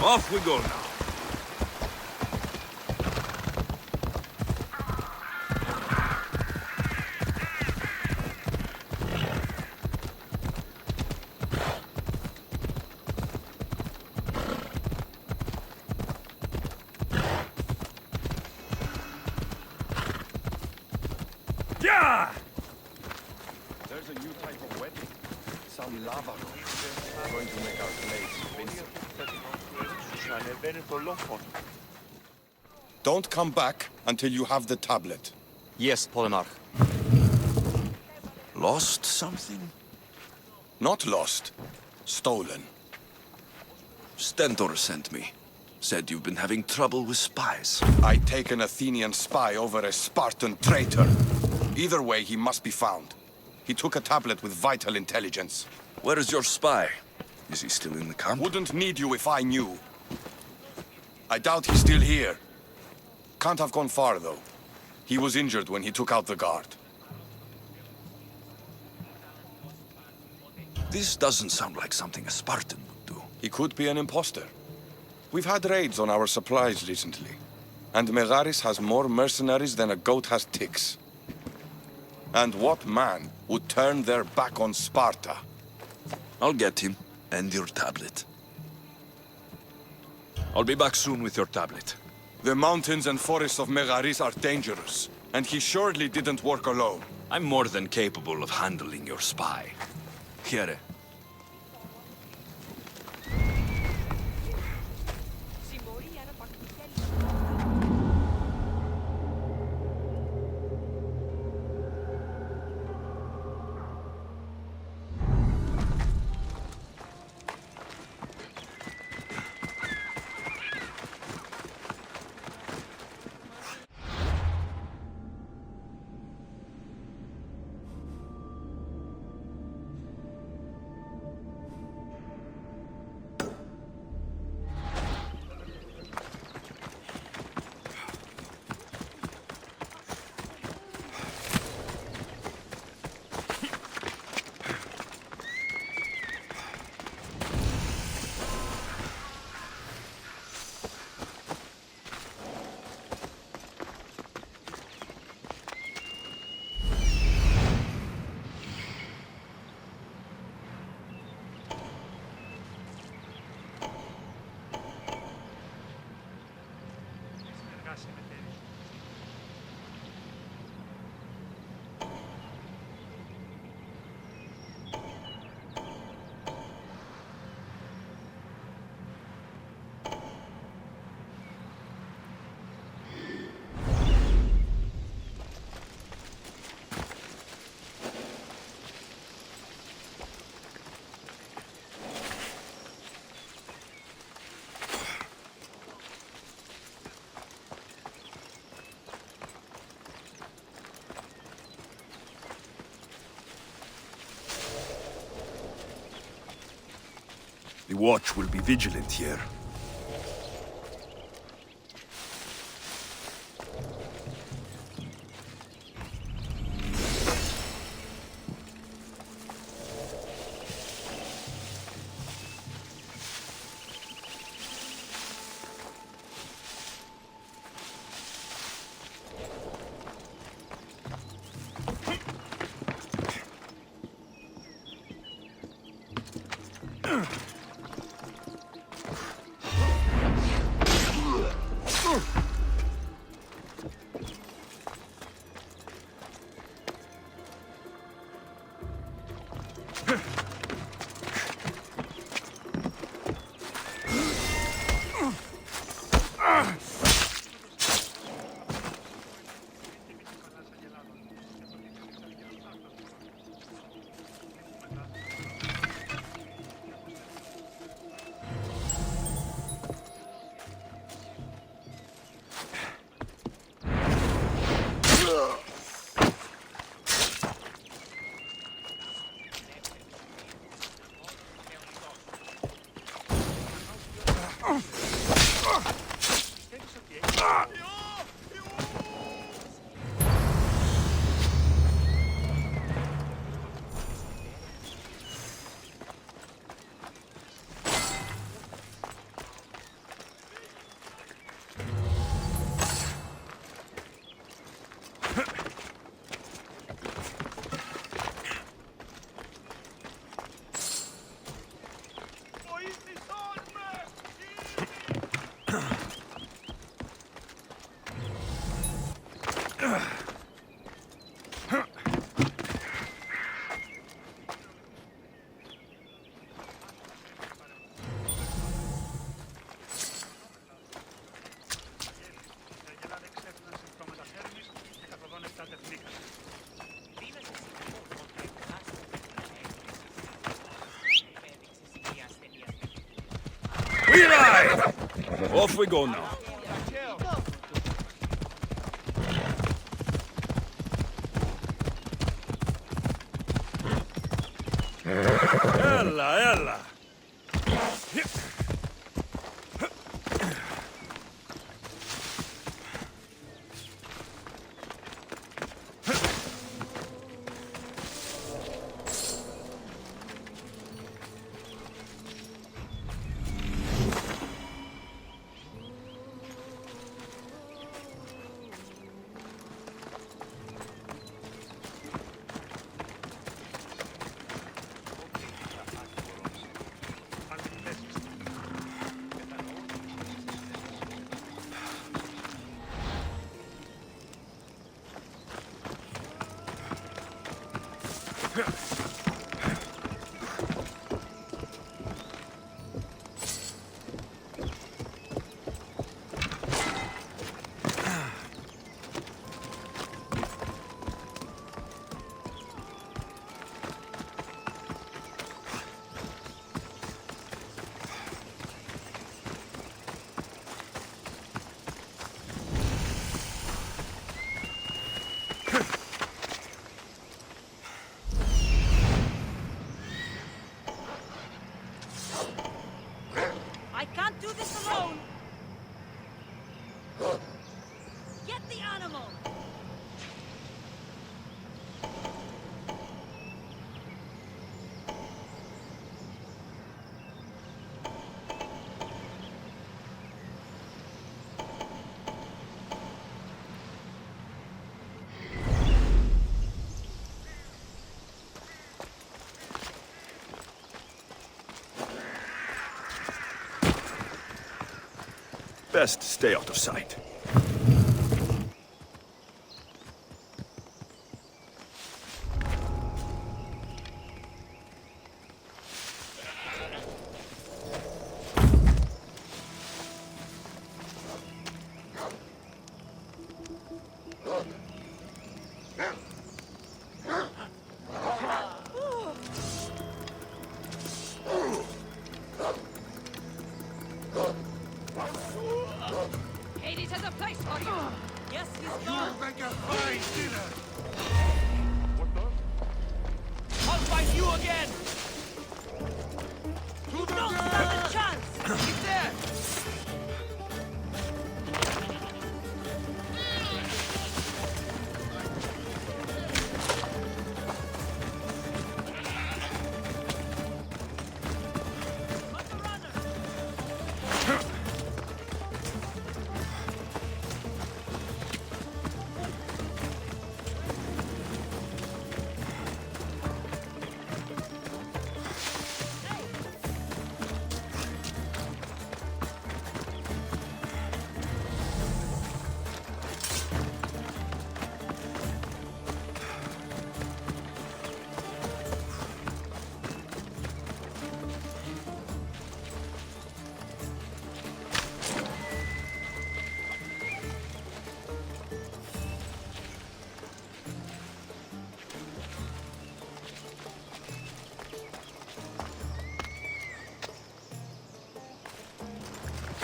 Off we go now. Yeah! There's a new type of weapon. Some lava rock. Going to make our blades invincible. Don't come back until you have the tablet. Yes, Polemarch. Lost something? Not lost. Stolen. Stentor sent me. Said you've been having trouble with spies. I take an Athenian spy over a Spartan traitor. Either way, he must be found. He took a tablet with vital intelligence. Where is your spy? Is he still in the camp? Wouldn't need you if I knew. I doubt he's still here. Can't have gone far, though. He was injured when he took out the guard. This doesn't sound like something a Spartan would do. He could be an imposter. We've had raids on our supplies recently. And Megaris has more mercenaries than a goat has ticks. And what man would turn their back on Sparta? I'll get him, and your tablet. I'll be back soon with your tablet. The mountains and forests of Megaris are dangerous, and he surely didn't work alone. I'm more than capable of handling your spy. Here. The watch will be vigilant here. Off we go now. Ella, ella. I can't do this alone. Get the animal. Best stay out of sight. Hades has a place for you. Yes, he's gone. You'll make a fine dinner. I'll find you again! To the Don't dead! stand a chance. He's there!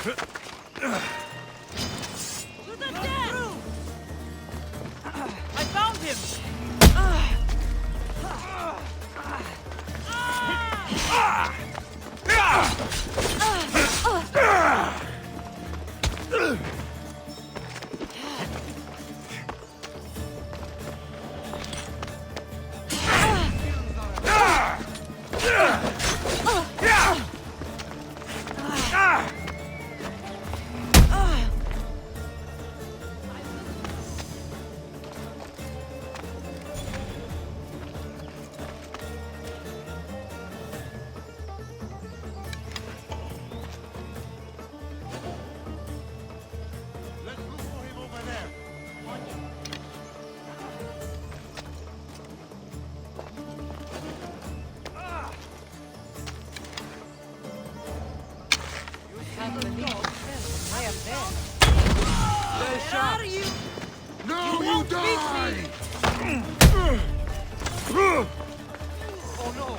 To the dead. I found him. Where are you? No, you die! Oh no!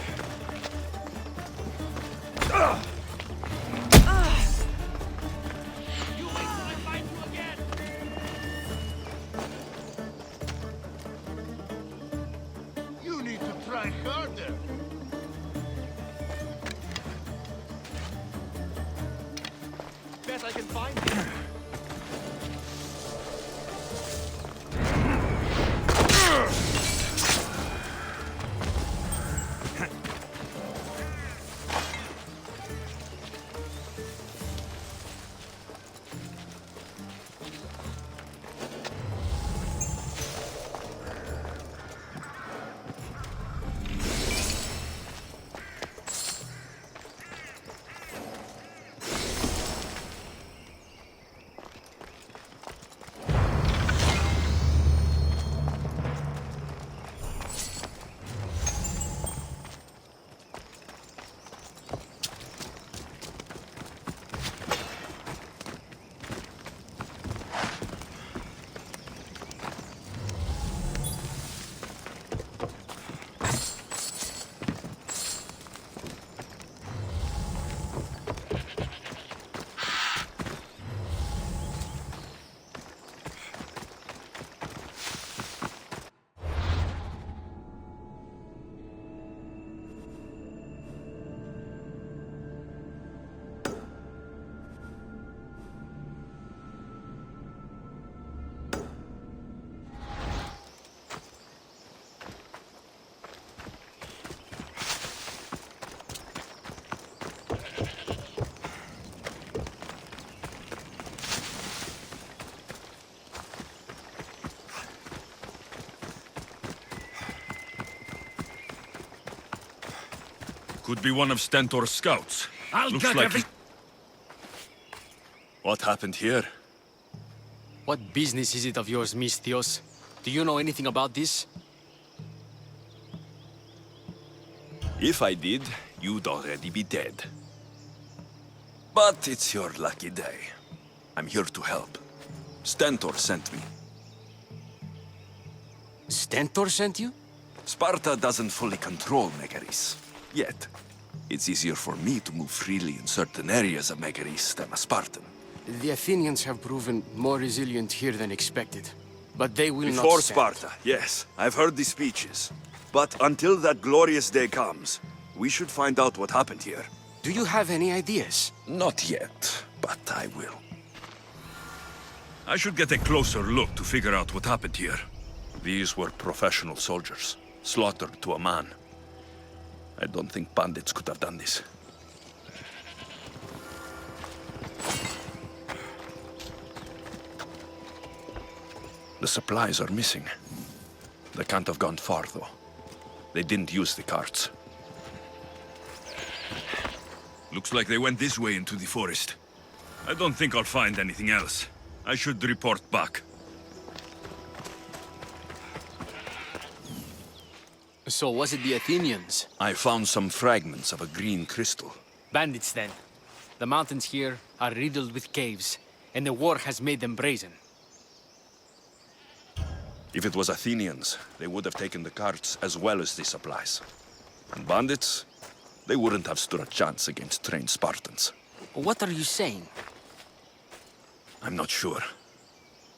further. Bet I can find it. Could be one of Stentor's scouts. Looks like What happened here? What business is it of yours, Misthios? Do you know anything about this? If I did, you'd already be dead. But it's your lucky day. I'm here to help. Stentor sent me. Stentor sent you? Sparta doesn't fully control Megaris. Yet. It's easier for me to move freely in certain areas of Megaris than a Spartan. The Athenians have proven more resilient here than expected. But they will not Before stand. Sparta, yes. I've heard the speeches. But until that glorious day comes, we should find out what happened here. Do you have any ideas? Not yet, but I will. I should get a closer look to figure out what happened here. These were professional soldiers, slaughtered to a man. I don't think bandits could have done this. The supplies are missing. They can't have gone far, though. They didn't use the carts. Looks like they went this way into the forest. I don't think I'll find anything else. I should report back. So was it the Athenians? I found some fragments of a green crystal. Bandits, then. The mountains here are riddled with caves, and the war has made them brazen. If it was Athenians, they would have taken the carts as well as the supplies. And bandits, they wouldn't have stood a chance against trained Spartans. What are you saying? I'm not sure.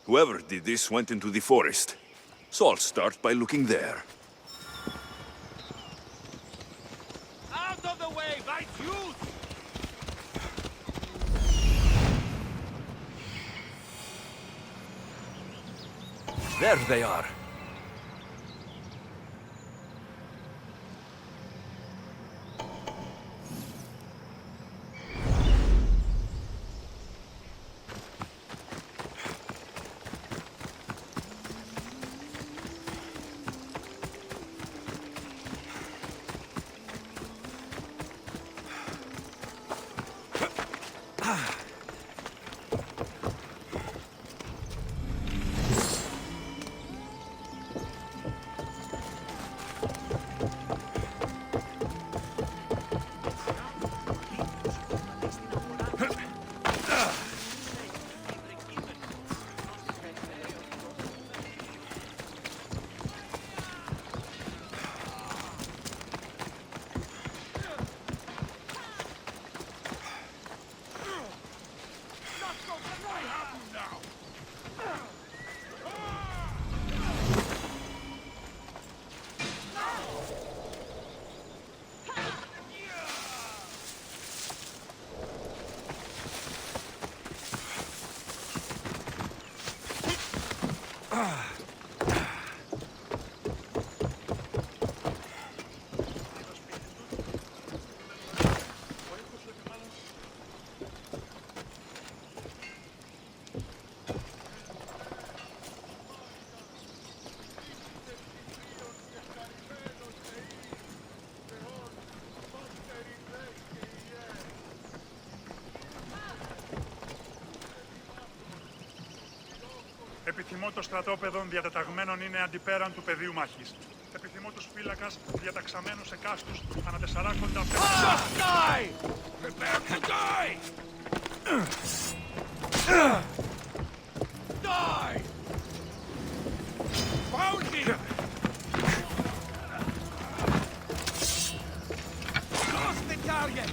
Whoever did this went into the forest. So I'll start by looking there. Out of the way, by Zeus! There they are. Επιθυμώ το στρατόπεδο διατεταγμένων είναι αντιπέραν του πεδίου μάχης. Επιθυμώ τους φύλακας διαταξαμένους σε κάστους ανά 40 πέμπτους. Just die! Prepare to die! Die! Found him! Lost the target!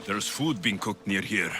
There's food being cooked near here.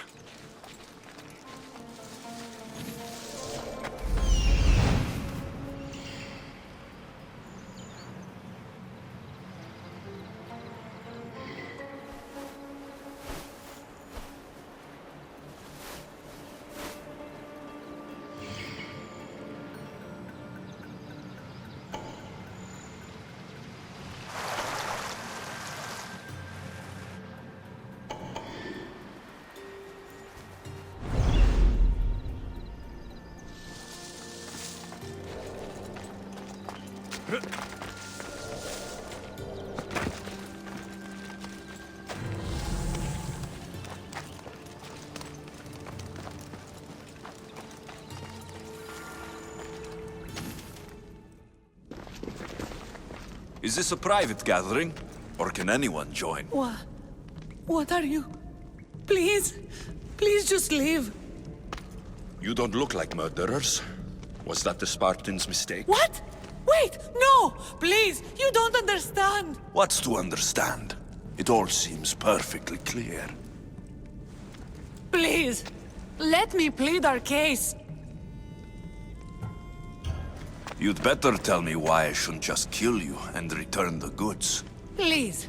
Is this a private gathering? Or can anyone join? What are you? Please, please just leave. You don't look like murderers. Was that the Spartans' mistake? What? Wait, no! Please, you don't understand. What's to understand? It all seems perfectly clear. Please, let me plead our case. You'd better tell me why I shouldn't just kill you and return the goods. Please,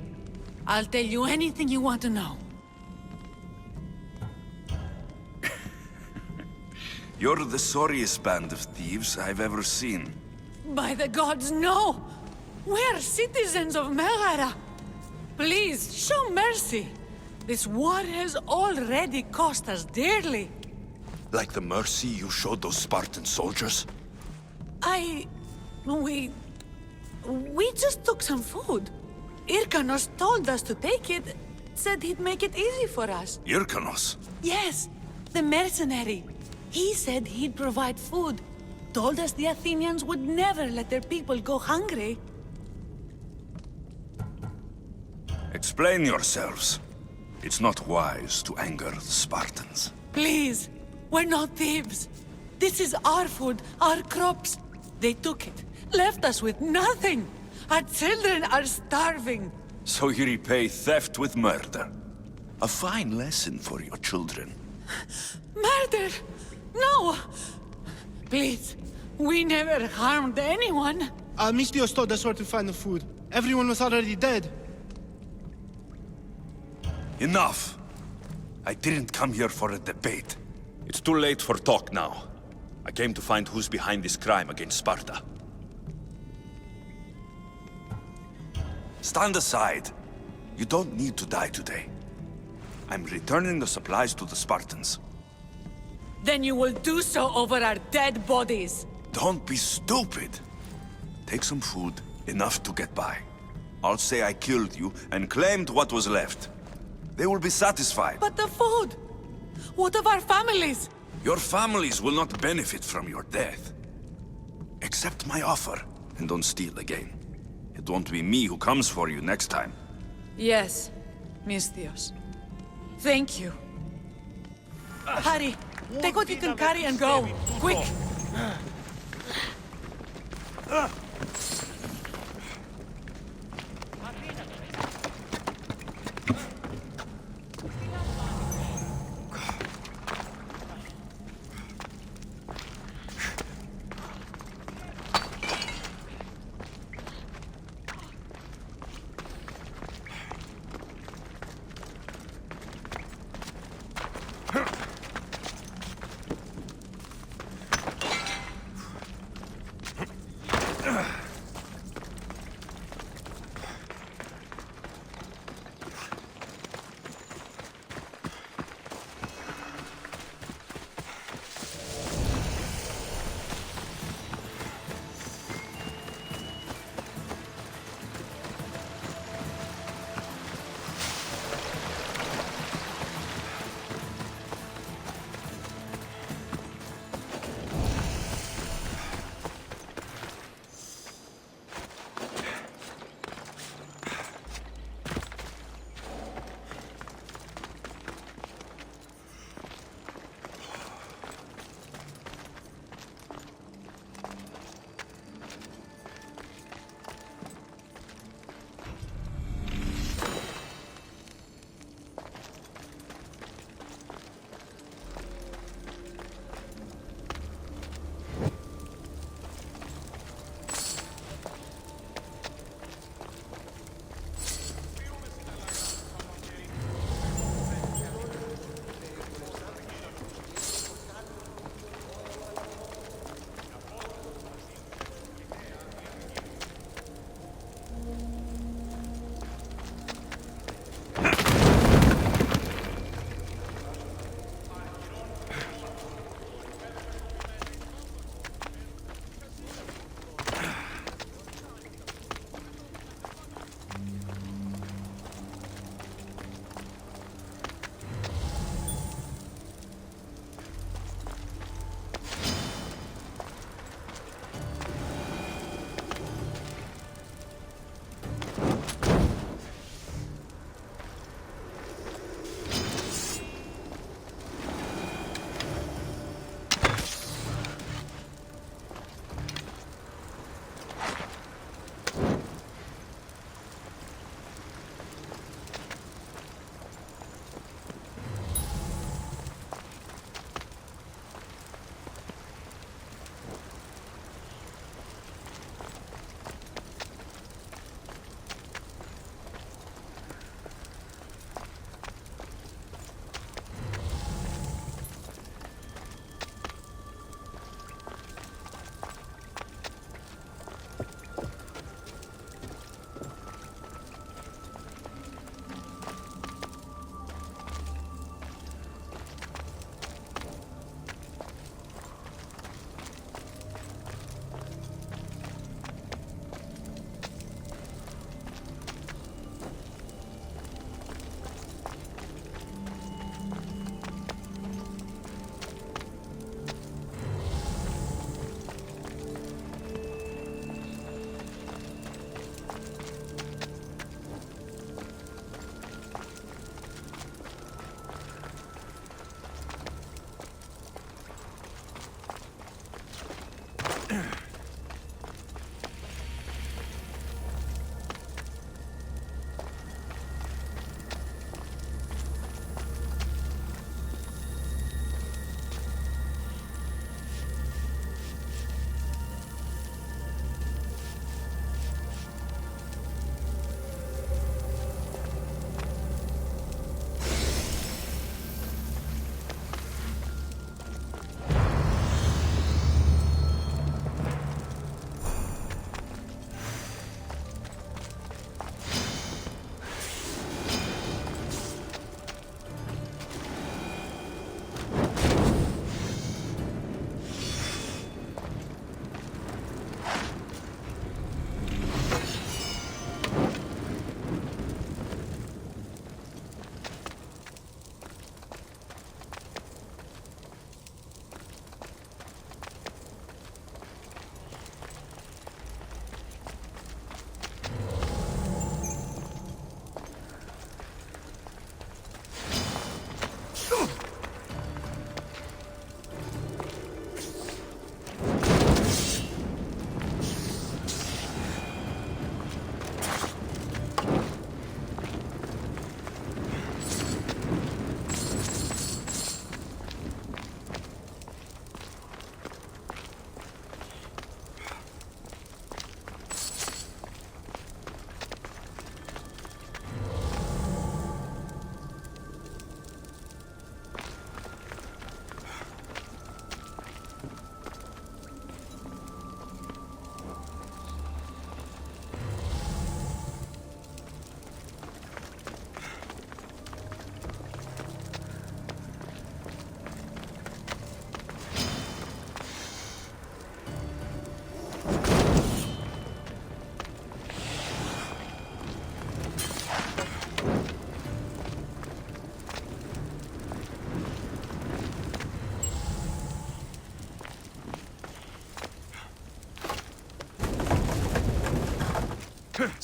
I'll tell you anything you want to know. You're the sorriest band of thieves I've ever seen. By the gods, no! We're citizens of Megara. Please, show mercy. This war has already cost us dearly. Like the mercy you showed those Spartan soldiers? We just took some food. Irkanos told us to take it, said he'd make it easy for us. Irkanos? Yes, the mercenary. He said he'd provide food. Told us the Athenians would never let their people go hungry. Explain yourselves. It's not wise to anger the Spartans. Please, we're not thieves. This is our food, our crops. They took it, left us with nothing. Our children are starving. So you repay theft with murder. A fine lesson for your children. Murder? No! Please, we never harmed anyone. Misthios told us where to find the food. Everyone was already dead. Enough! I didn't come here for a debate. It's too late for talk now. I came to find who's behind this crime against Sparta. Stand aside. You don't need to die today. I'm returning the supplies to the Spartans. Then you will do so over our dead bodies. Don't be stupid. Take some food, enough to get by. I'll say I killed you and claimed what was left. They will be satisfied. But the food! What of our families? Your families will not benefit from your death. Accept my offer, and don't steal again. It won't be me who comes for you next time. Yes, Misthios. Thank you. Hurry, take what you can carry and go. Quick!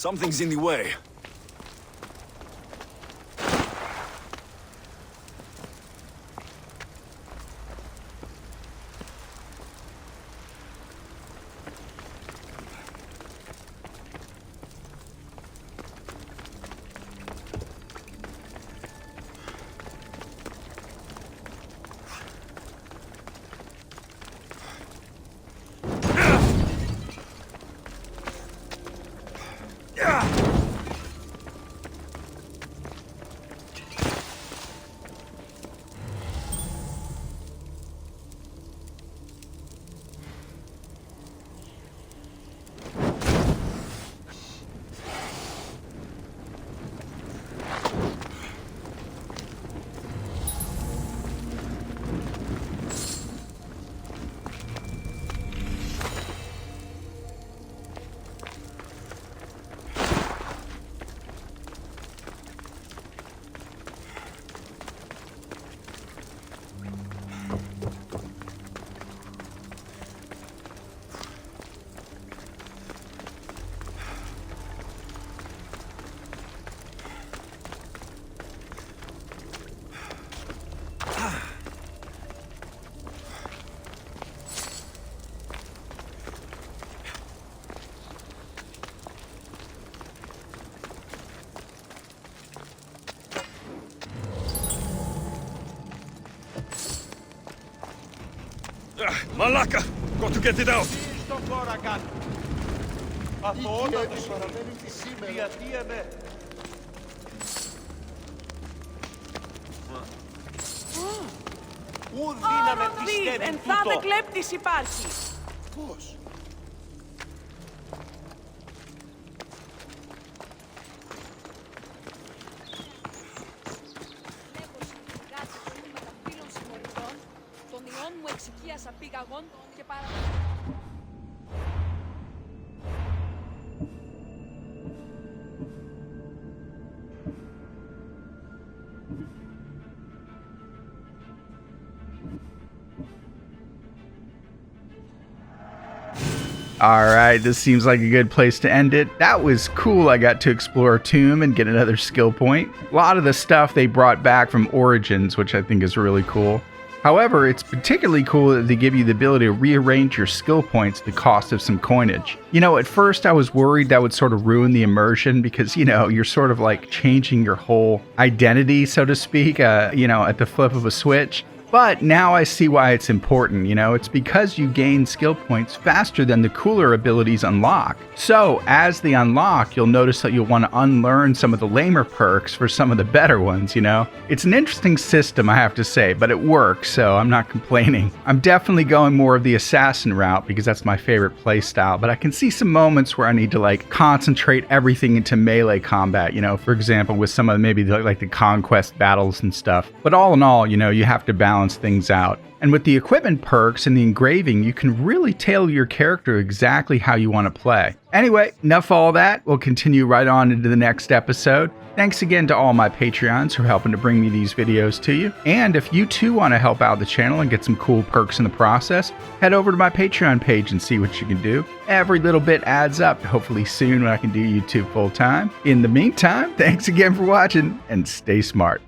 Something's in the way. Malaka! Got to get it out! Ενθάδε κλέπτης υπάρχει. Πώς? Τον ιόν μου εξοικίασα πήγαγον και παρα... Alright, this seems like a good place to end it. That was cool. I got to explore a tomb and get another skill point. A lot of the stuff they brought back from Origins, which I think is really cool. However, it's particularly cool that they give you the ability to rearrange your skill points at the cost of some coinage. You know, at first I was worried that would sort of ruin the immersion because, you know, you're sort of like changing your whole identity, so to speak, you know, at the flip of a switch. But now I see why it's important, you know, it's because you gain skill points faster than the cooler abilities unlock. So, as they unlock, you'll notice that you'll want to unlearn some of the lamer perks for some of the better ones, you know? It's an interesting system, I have to say, but it works, so I'm not complaining. I'm definitely going more of the assassin route because that's my favorite playstyle, but I can see some moments where I need to, like, concentrate everything into melee combat, you know, for example, with some of maybe like the conquest battles and stuff. But all in all, you know, you have to balance things out. And with the equipment perks and the engraving, you can really tailor your character exactly how you want to play. Anyway, enough of all that. We'll continue right on into the next episode. Thanks again to all my Patreons who are helping to bring me these videos to you. And if you too want to help out the channel and get some cool perks in the process, head over to my Patreon page and see what you can do. Every little bit adds up. Hopefully soon when I can do YouTube full time. In the meantime, thanks again for watching and stay smart.